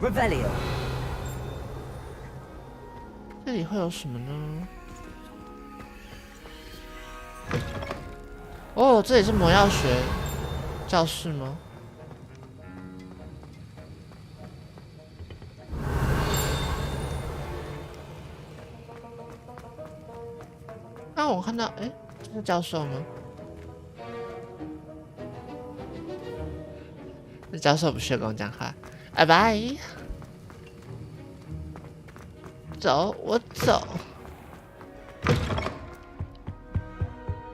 Revelio. 这里会有什么呢？哦，这里是魔药学教室吗？刚我看到，哎，这是教授吗？这教授不是跟我讲话，拜拜。走，我走。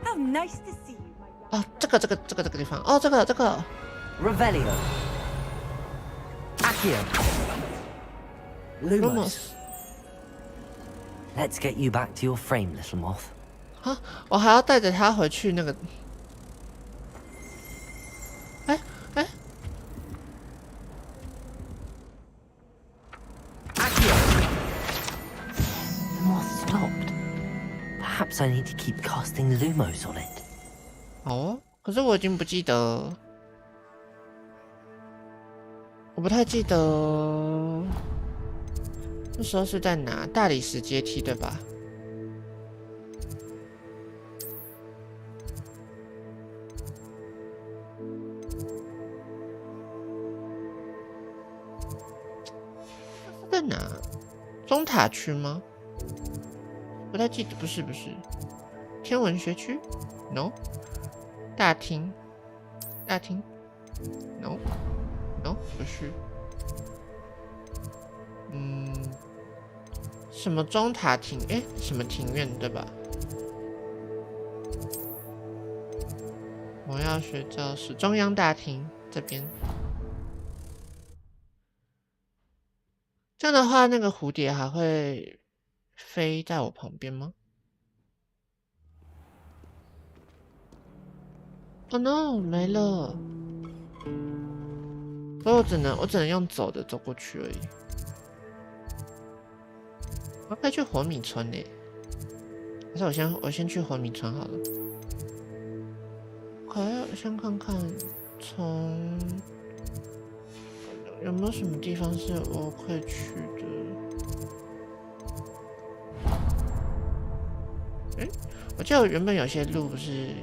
How nice to see you, my young. 哦，这个地方，哦，这个。Revelio. Accio. Lumos. Let's get you back to your frame, little moth. 啊，我还要带着他回去那个。哎。The moth stopped. Perhaps I need to keep casting Lumos on it. 哦，可是我已经不记得，我不太记得那时候是在哪？大理石阶梯对吧？在哪？中塔区吗？不太记得，不是，天文学区 ？No。大厅 ，No， 不是，什么中塔庭？哎，什么庭院对吧？魔药学教室，中央大厅这边。这样的话，那个蝴蝶还会飞在我旁边吗？Oh no， 没了。所以我只能用走的走过去而已。我可以去火米村嘞，还是我先去火米村好了。我先看看从有没有什么地方是我可以去的。我记得我原本有些路不是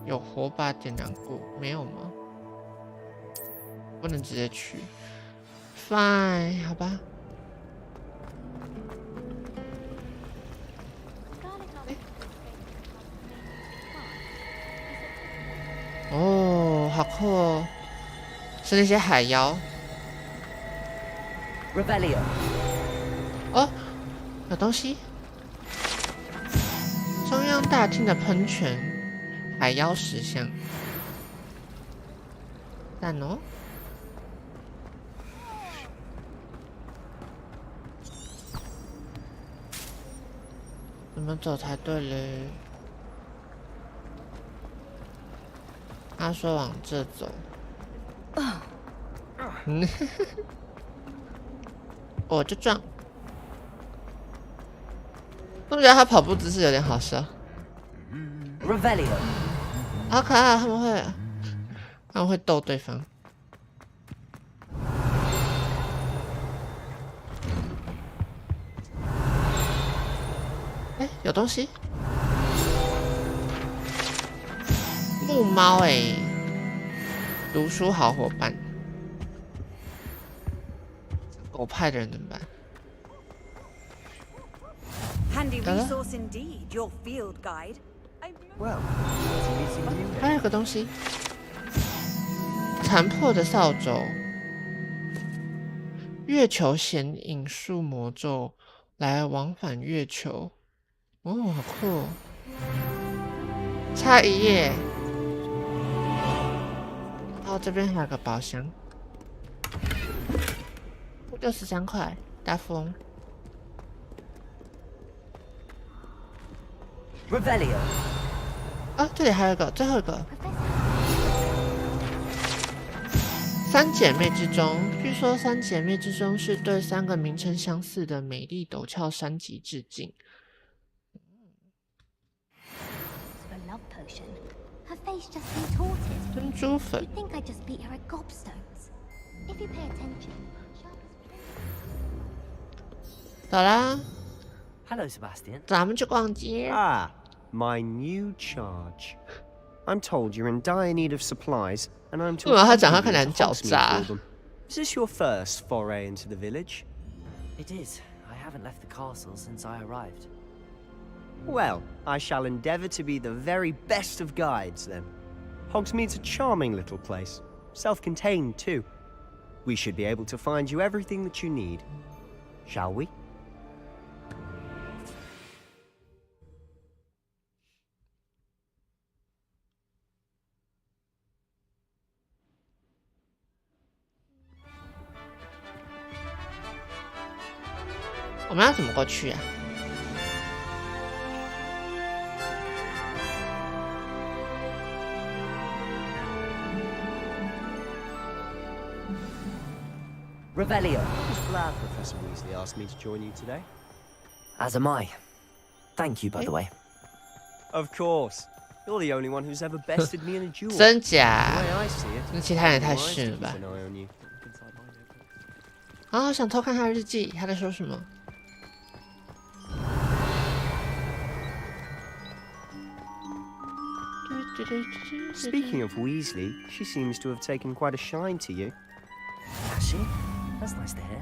有火把点燃过，没有吗？不能直接去。Fine， 好吧。哦，好酷哦！是那些海妖。Revelio。哦，有东西。中央大厅的喷泉。海妖石像，赞哦！怎么走才对嘞？他说往这走。我就撞。我觉得他跑步姿势有点好笑。好可爱，他们会逗对方。哎，有东西。木猫哎，读书好伙伴。狗派的人怎么办？ Handy resource indeed, your field guide. Well, 还有个东西，残破的扫帚，月球显影术魔咒，来往返月球。哦，好酷哦！差一页。哦，这边还有个宝箱，63块，大富翁。 Revelio。啊，这里还有一个，最后一个。三姐妹之中，据说三姐妹之中是对3个名称相似的美丽陡峭山脊致敬。珍珠粉。走啦。 Hello, Sebastian. 咱们去逛街。 Ah, my new charge. I'm told you're in dire need of supplies, and I'm to accompany you to Hogsmeade for them. Is this your first foray into the village? It is. I haven't left the castle since I arrived. Well, I shall endeavour to be the very best of guides, then. Hogsmeade's a charming little place. Self-contained, too. We should be able to find you everything that you need. Shall we? 我们要怎么过去啊？Revelio. I'm glad Professor Weasley asked me to join you today. As am I. Thank you, by the way. Of course. You're the only one who's ever bested me in a duel. 真假？ The way I see it, 那其他人也太逊了吧！ keep an eye on you. 啊，想偷看他的日记，他在说什么？ Speaking of Weasley, she seems to have taken quite a shine to you. Has she? That's nice to hear.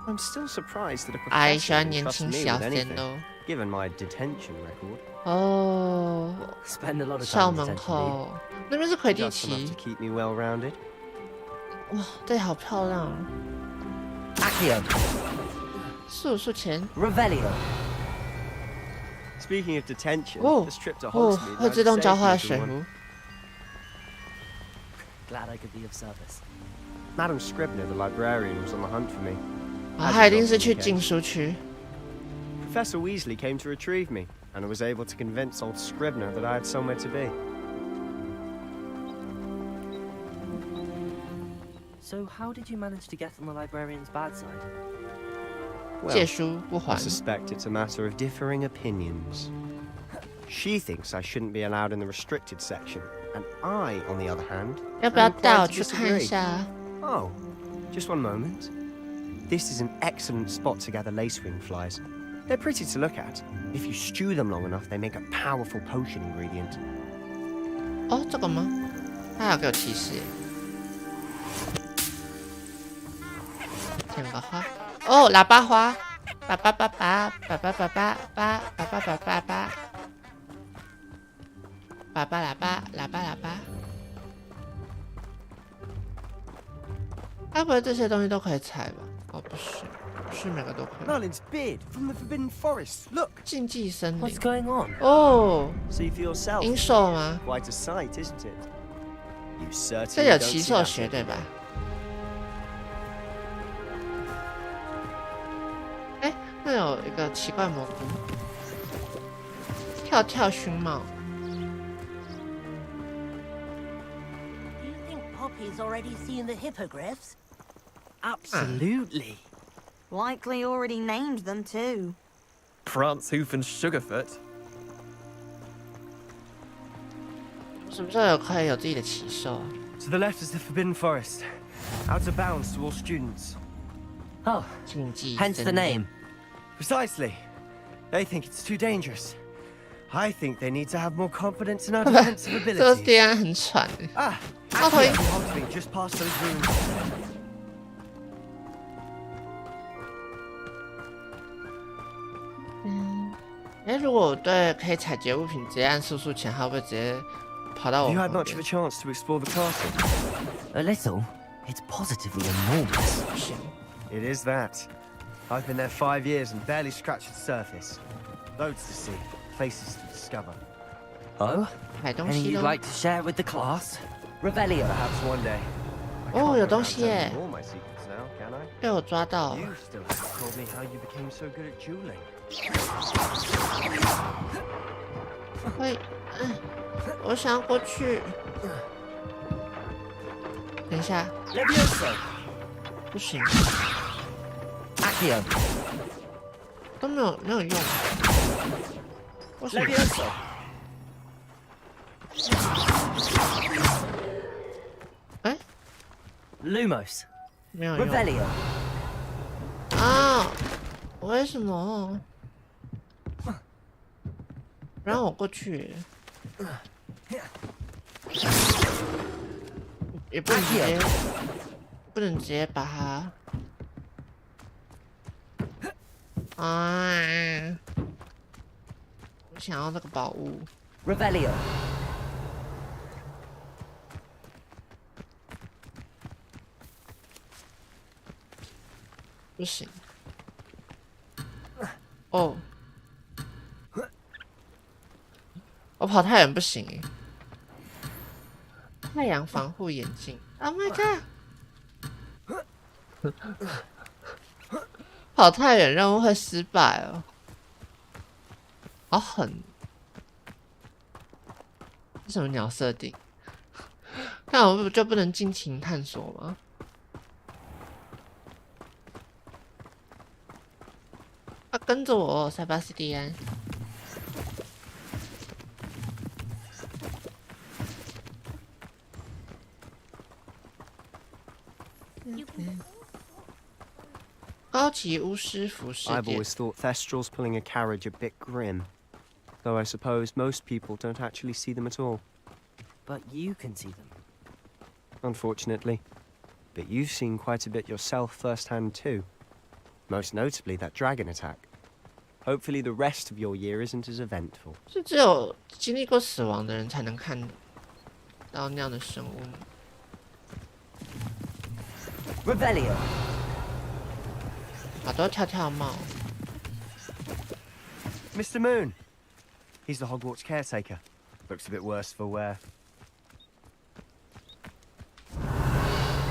I'm still surprised that a 哎，喜 professor 欢 can 年 trust 轻 me 小 with 鲜 anything, 肉。 given my detention record. 哦， Spend a lot of 校 time in 门 detention, 口那边是魁地 Just enough 奇 to。keep me well rounded. 哇，这里好漂亮哦！ Accio. 速前。 Revelio. Speaking of detention, 哦 this trip to 哦， Hogsmeade 会 might 自动 save 交 me 换 a 水 good 壶 one.。 Glad I could be of service. Madam Scribner, the librarian, was on the hunt for me. 啊，他一定是去禁书区。 Professor Weasley came to retrieve me, and I was able to convince old Scribner that I had somewhere to be. So how did you manage to get on the librarian's bad side? 借书不 I 还。 suspect it's a matter of differing opinions. She thinks I shouldn't be allowed in the restricted section, and I, on the other hand, 要不要 am 带我 inclined to 去看一 disagree. 下？ Oh, just one moment. This is an excellent spot to gather lacewing flies. They're pretty to look at. If you stew them long enough, they make a powerful potion ingredient. 哦，这个吗？他还有给我提示。捡个花。哦，喇叭花。叭叭叭叭叭叭叭叭叭叭叭叭叭叭叭。叭叭喇叭喇叭喇叭。该不会这些东西都可以采吧？哦，不是。是每个都可以。Merlin's beard from the Forbidden Forest. Look. 禁忌森林。 What's going on? 哦。See for yourself. 鹰兽吗 ？Quite a sight, isn't it? You 这 certainly 有 don't 骑 see 兽 that 学对吧？哎，那有一个奇怪蘑菇，跳跳勋帽。 Poppy's already seen the hippogriffs? Absolutely. Likely already named them too. Prancehoof and Sugarfoot. 什么时候有可以有自己的骑兽？ To the left is the Forbidden Forest. Out of bounds to all students. Oh, 禁忌 hence the name. Precisely. They think it's too dangerous. I think they need to have more confidence in our defensive 这个 abilities. 电很喘。 Ah, 猫头鹰。 just past those rooms. 哎，如果我对可以采集物品直接按速速前，它会不会直接跑到我 Have you 旁 had 边 much of a chance to explore the castle? A little. It's positively enormous. It is that. I've been there 5 years and barely scratched the surface. Loads to see, places to discover. Oh? 买东 Any 西 you'd 喽。 like to share with the class? Revelio. Perhaps one day. 哦，有东西耶！ All my secrets now, can I? 被我抓到了。 You still haven't told me how you became so good at dueling. 会，我想要过去。等一下， Levioso. 不行， Accio. 都没有用。为什么？ Levioso. 哎， Lumos. 没有用。 Revelio. 啊，为什么？不让我过去，也不能直接，不能直接把它。啊！我想要那个宝物。 Revelio. 不行。哦。我跑太远不行诶。太阳防护眼镜 ，Oh my god！ 跑太远任务会失败哦，好狠！这什么鸟设定？那我就不能尽情探索吗？啊，跟着我，塞巴斯蒂安。 高级巫师服饰 I've 店。 always thought Thestrals pulling a carriage a bit grim. Though I suppose most people don't actually see them at all. But you can see them. Unfortunately. But you've seen quite a bit yourself firsthand too. Most notably that dragon attack. Hopefully the rest of your year isn't as eventful. 是只有经历过死亡的人才能看到那样的生物。 Revelio. 好多跳跳帽。 Mr. Moon. He's the Hogwarts caretaker. Looks a bit worse for wear.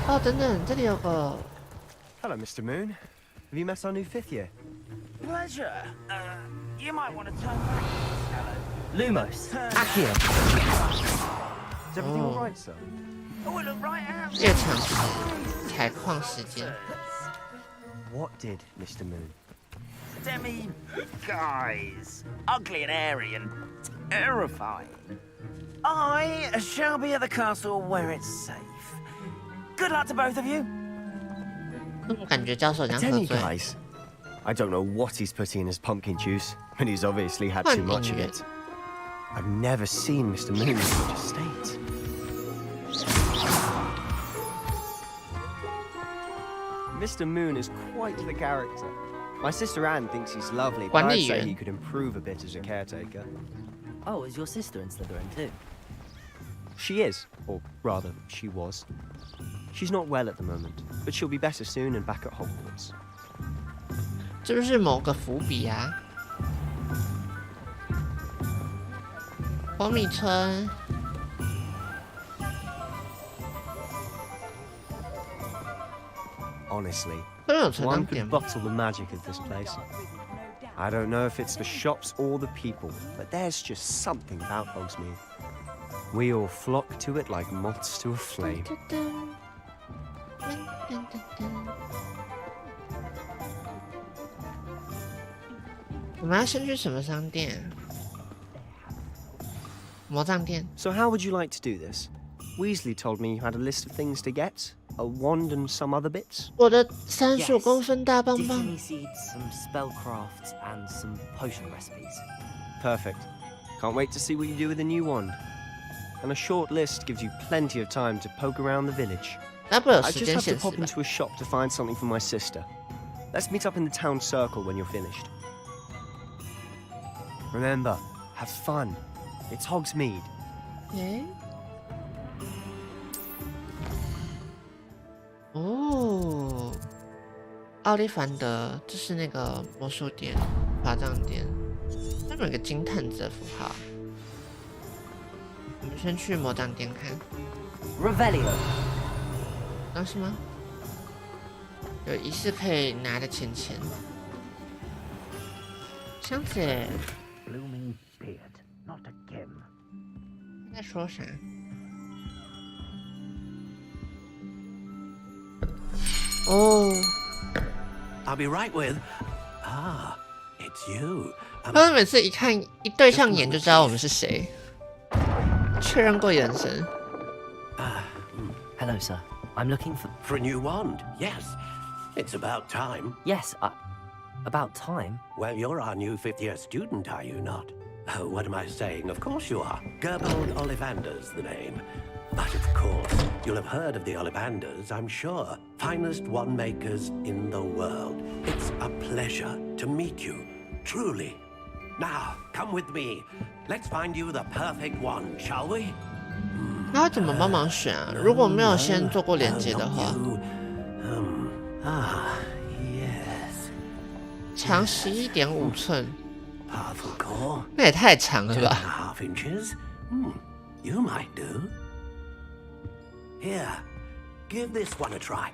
哦，等等，这里有个。 Hello, Mr. Moon. Have you met our new 5th year? Pleasure. You might want to turn back. Lumos. Accio. Is everything all right, sir? Oh, look right out. 夜场采矿时间。 What did, Mr. Moon? Demi guys. Ugly and airy and terrifying. I shall be at the castle where it's safe. Good luck to both of you. 感觉教授这样喝 Demi 醉。 guys. I don't know what he's putting in his pumpkin juice, but he's obviously had too much of it. I've never seen Mr. Moon in such a state. Mr. Moon is quite the character. My sister Anne thinks he's lovely, but I'd say he could improve a bit as a caretaker. Oh, is your sister in Slytherin too? She is, or rather, she was. She's not well at the moment, but she'll be better soon and back at Hogwarts. 这不是某个伏笔啊？红米村。Honestly, one could bottle the magic of this place. I don't know if it's the shops or the people, but there's just something about Hogsmeade. We all flock to it like moths to a flame. 我们要先去什么商店？魔杖店。So how would you like to do this? Weasley told me you had a list of things to get, a wand and some other bits. 我的35公分大棒棒。Destiny seeds, some spellcrafts, and some potion recipes. Perfect. Can't wait to see what you do with the new wand. And a short list gives you plenty of time to poke around the village. I just have to pop into a shop to find something for my sister. Let's meet up in the town circle when you're finished. Remember, have fun. It's Hogsmeade. 哦，奥利凡德，这是那个魔术店、法杖店，上面有个金探子的符号。我们先去魔杖店看。Revelio。那是吗？有仪式可以拿的钱。箱子耶。Blooming beard, not again. 他在说啥？哦。I'll be right with. Ah, it's you. 他们每次一看一对上眼就知道我们是谁，确认过眼神。Hello, sir. I'm looking for a new wand. Yes, it's about time. Yes, about time? Well, you're our new 5th-year student, are you not? Oh, what am I saying? Of course you are. Gerbold Ollivander's the name. But of course, you'll have heard of the Ollivanders, I'm sure. Finest wand makers in the world. It's a pleasure to meet you, truly. Now, come with me. Let's find you the perfect wand, shall we? 他怎么帮忙选啊？如果没有先做过连接的话。长11.5寸，那也太长了吧 You might do. Here, give this one a try.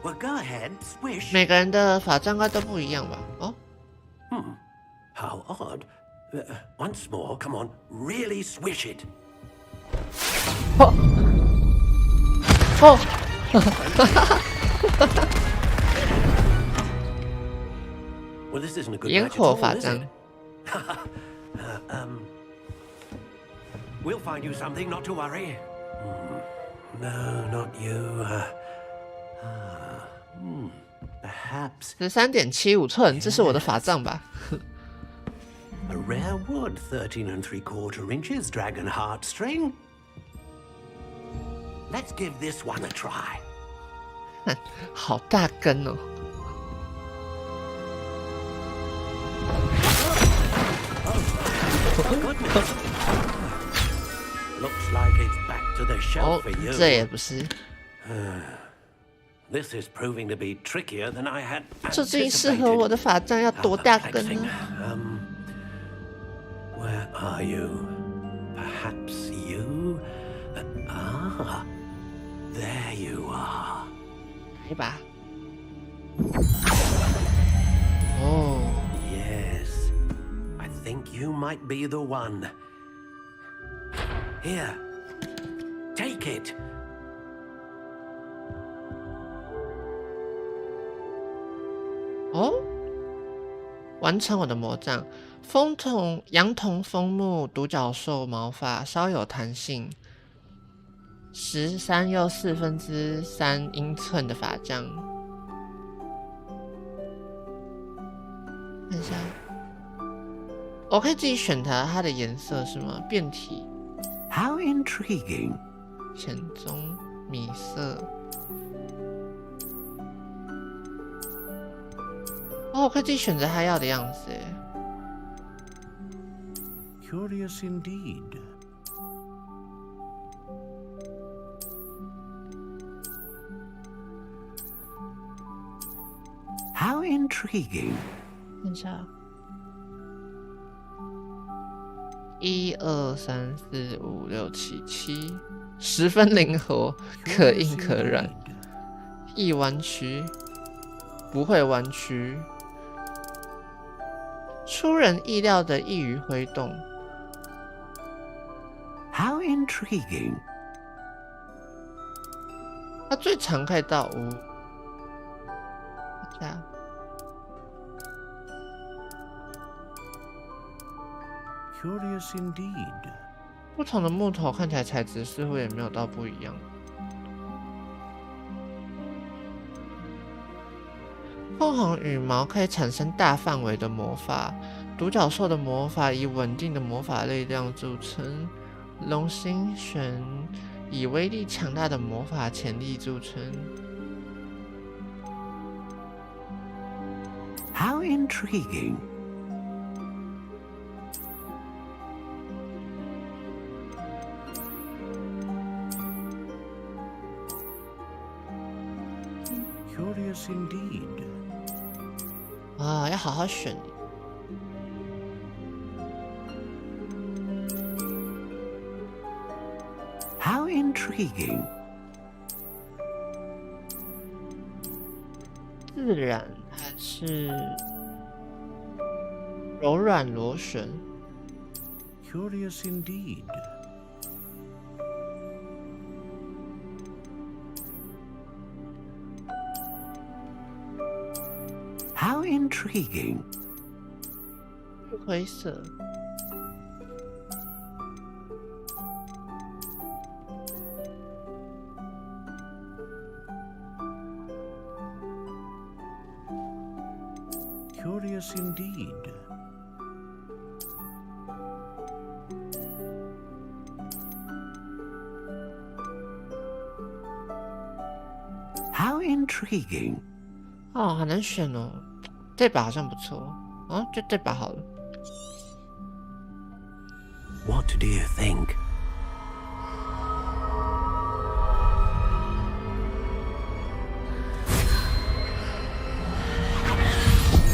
Well, go ahead, swish. 每个人的法杖盖都不一样吧？哦。How odd. Once more, come on, really swish it. 哦。Well, this isn't a good 烟火法杖。We'll find you something, not to worry. No, not you. Perhaps 13.75寸，这是我的法杖吧？ A rare wood, 13 3/4 inches, dragon heartstring. Let's give this one a try. 好大根哦！ Looks like it's back to the shelf for you. 这也不是。This is proving to be trickier than I had. 这最适合我的法杖要多大根呢？ Where are you? Perhaps you? There you are. 来吧。哦。Yes, I think you might be the one. Here, take it. 哦，完成我的魔杖。羊筒枫木独角兽毛发，稍有弹性，13又3/4英寸的法杖。看一下，我可以自己选它的颜色是吗？变体。How intriguing. 浅棕、米色。哦，我可以自己选择他要的样子耶。 Curious indeed. intriguing. 看一下，1、2、3、4、5、6、7、7，十分灵活，可硬可软，易弯曲，不会弯曲，出人意料的易于挥动。How intriguing. 它最常可以到5。这样。Curious indeed. 不同的木头看起来材质似乎也没有到不一样。凤凰羽毛可以产生大范围的魔法，独角兽的魔法以稳定的魔法力量著称，龙心璇以威力强大的魔法潜力著称。How intriguing. Curious indeed. 啊，要好好选。How intriguing. 自然还是柔软螺旋 Curious indeed. How intriguing. 灰色。Curious indeed. How intriguing. 哦，好难选哦。这把好像不错，啊，就这把好了。What do you think?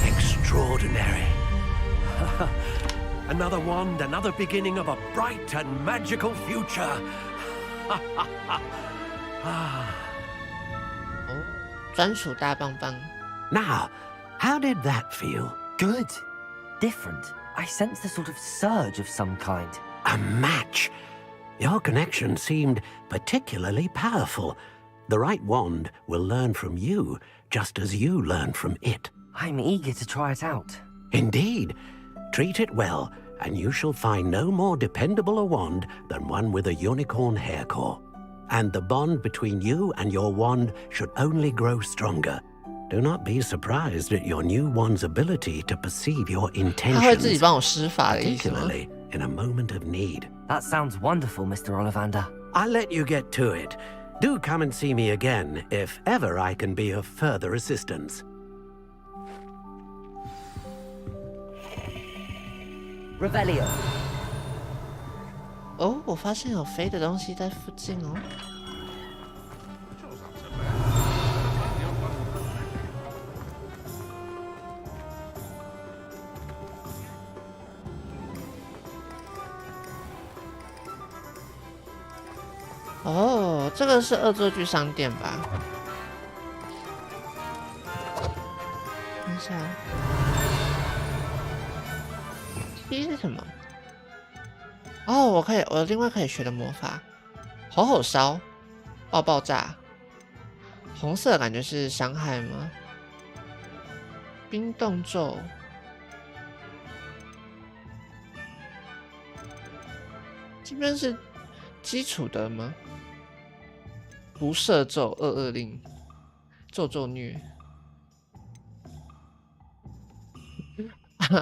Extraordinary. Another wand, another beginning of a bright and magical future. 专属大棒棒。Now, how did that feel? Good. Different. I sensed a sort of surge of some kind. A match. Your connection seemed particularly powerful. The right wand will learn from you, just as you learn from it. I'm eager to try it out. Indeed. Treat it well, and you shall find no more dependable a wand than one with a unicorn hair core. And the bond between you and your wand should only grow stronger. Do not be surprised at your new wand's ability to perceive your intentions, particularly in a moment of need. That sounds wonderful, Mr. Ollivander. I'll let you get to it. Do come and see me again if ever I can be of further assistance. Revelio. 哦，我发现有飞的东西在附近哦。哦，这个是恶作剧商店吧？等一下，T 是什么？哦，我另外可以学的魔法，吼吼烧，爆炸，红色感觉是伤害吗？冰冻咒，这边是基础的吗？不赦咒，22令，咒虐。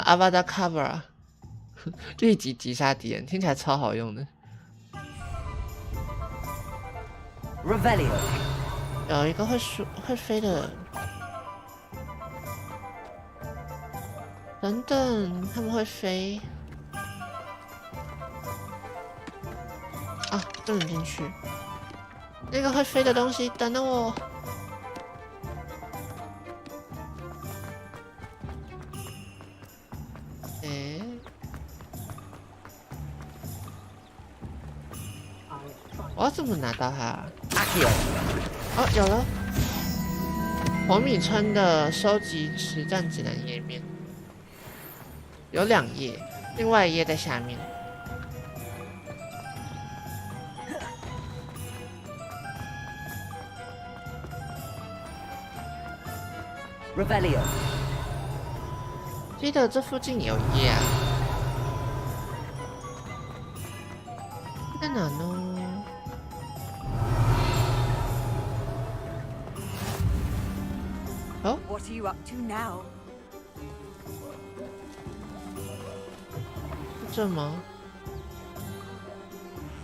阿巴达卡布拉，立即击杀敌人，听起来超好用的。Revelio. 有一个会飞的，等等，他们会飞。啊，不能进去。那个会飞的东西，等等我。我要怎么拿到它？哦，有了。火米村的收集实战指南页面有2页，另外1页在下面。Revelio， 记得这附近有1页啊，在哪呢？哦 What are you up to now? 这吗？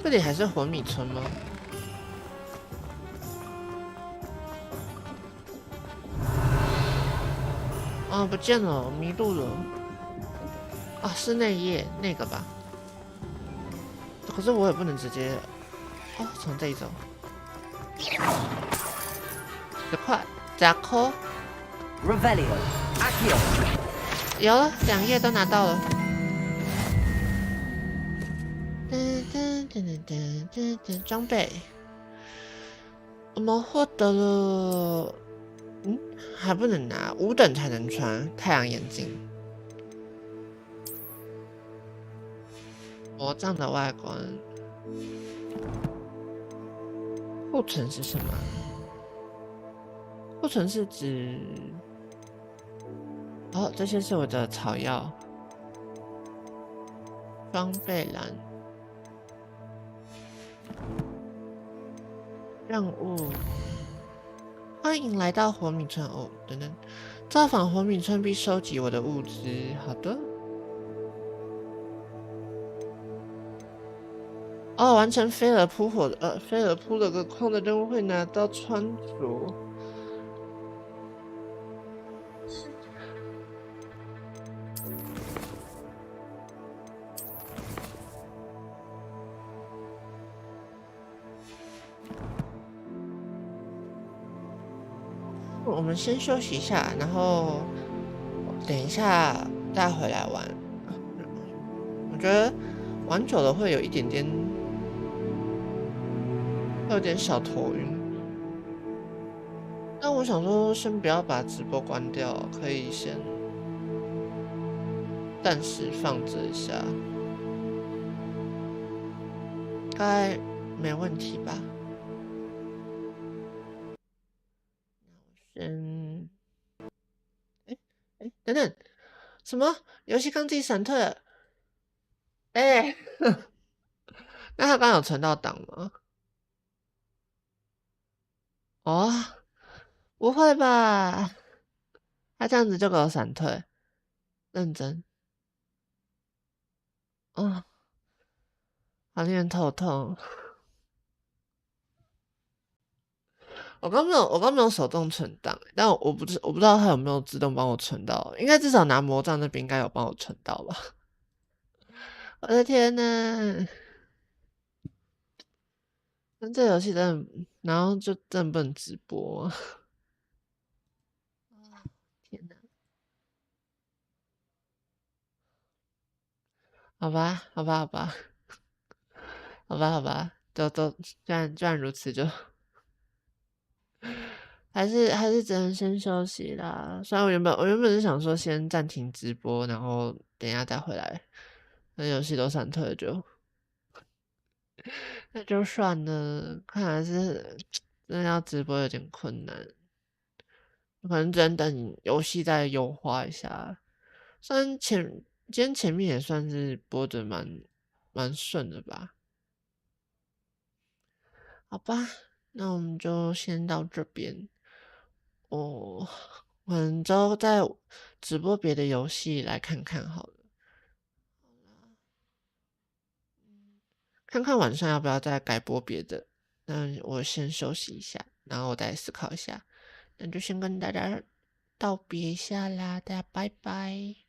这里还是火米村吗？啊，不见了，我迷路了。啊，是那页那个吧？可是我也不能直接，哦，从这里走。快，加扣。Revelio， Accio， 有了，2页都拿到了。装备，我们获得了，还不能拿，5等才能穿太阳眼镜。魔杖的外观，库存是什么？库存是指，哦，这些是我的草药，装备栏。任务，欢迎来到火米村哦。等等，造访火米村必收集我的物资。好的。哦，完成飞蛾扑了个空的任务会拿到穿着。我们先休息一下，然后等一下再回来玩。我觉得玩久了会有一点点，会有点小头晕。但我想说，先不要把直播关掉，可以先暂时放着一下，该没问题吧？等等，什么游戏刚自己闪退了？那他刚有存到档吗？哦，不会吧？他这样子就给我闪退，认真。哦，好令人头痛。我刚没有手动存档，但我不知道它有没有自动帮我存到，应该至少拿魔杖那边应该有帮我存到吧。我的天呐，那这游戏真的，然后就真的不能直播。天哪！好吧，都既然如此就。还是只能先休息啦。虽然我原本是想说先暂停直播，然后等一下再回来。那游戏都闪退了那就算了。看来是真的要直播有点困难，可能只能等游戏再优化一下。虽然今天前面也算是播的蛮顺的吧。好吧，那我们就先到这边。我们之后再直播别的游戏来看看好了。看看晚上要不要再改播别的。那我先休息一下，然后我再思考一下。那就先跟大家道别一下啦，大家拜拜。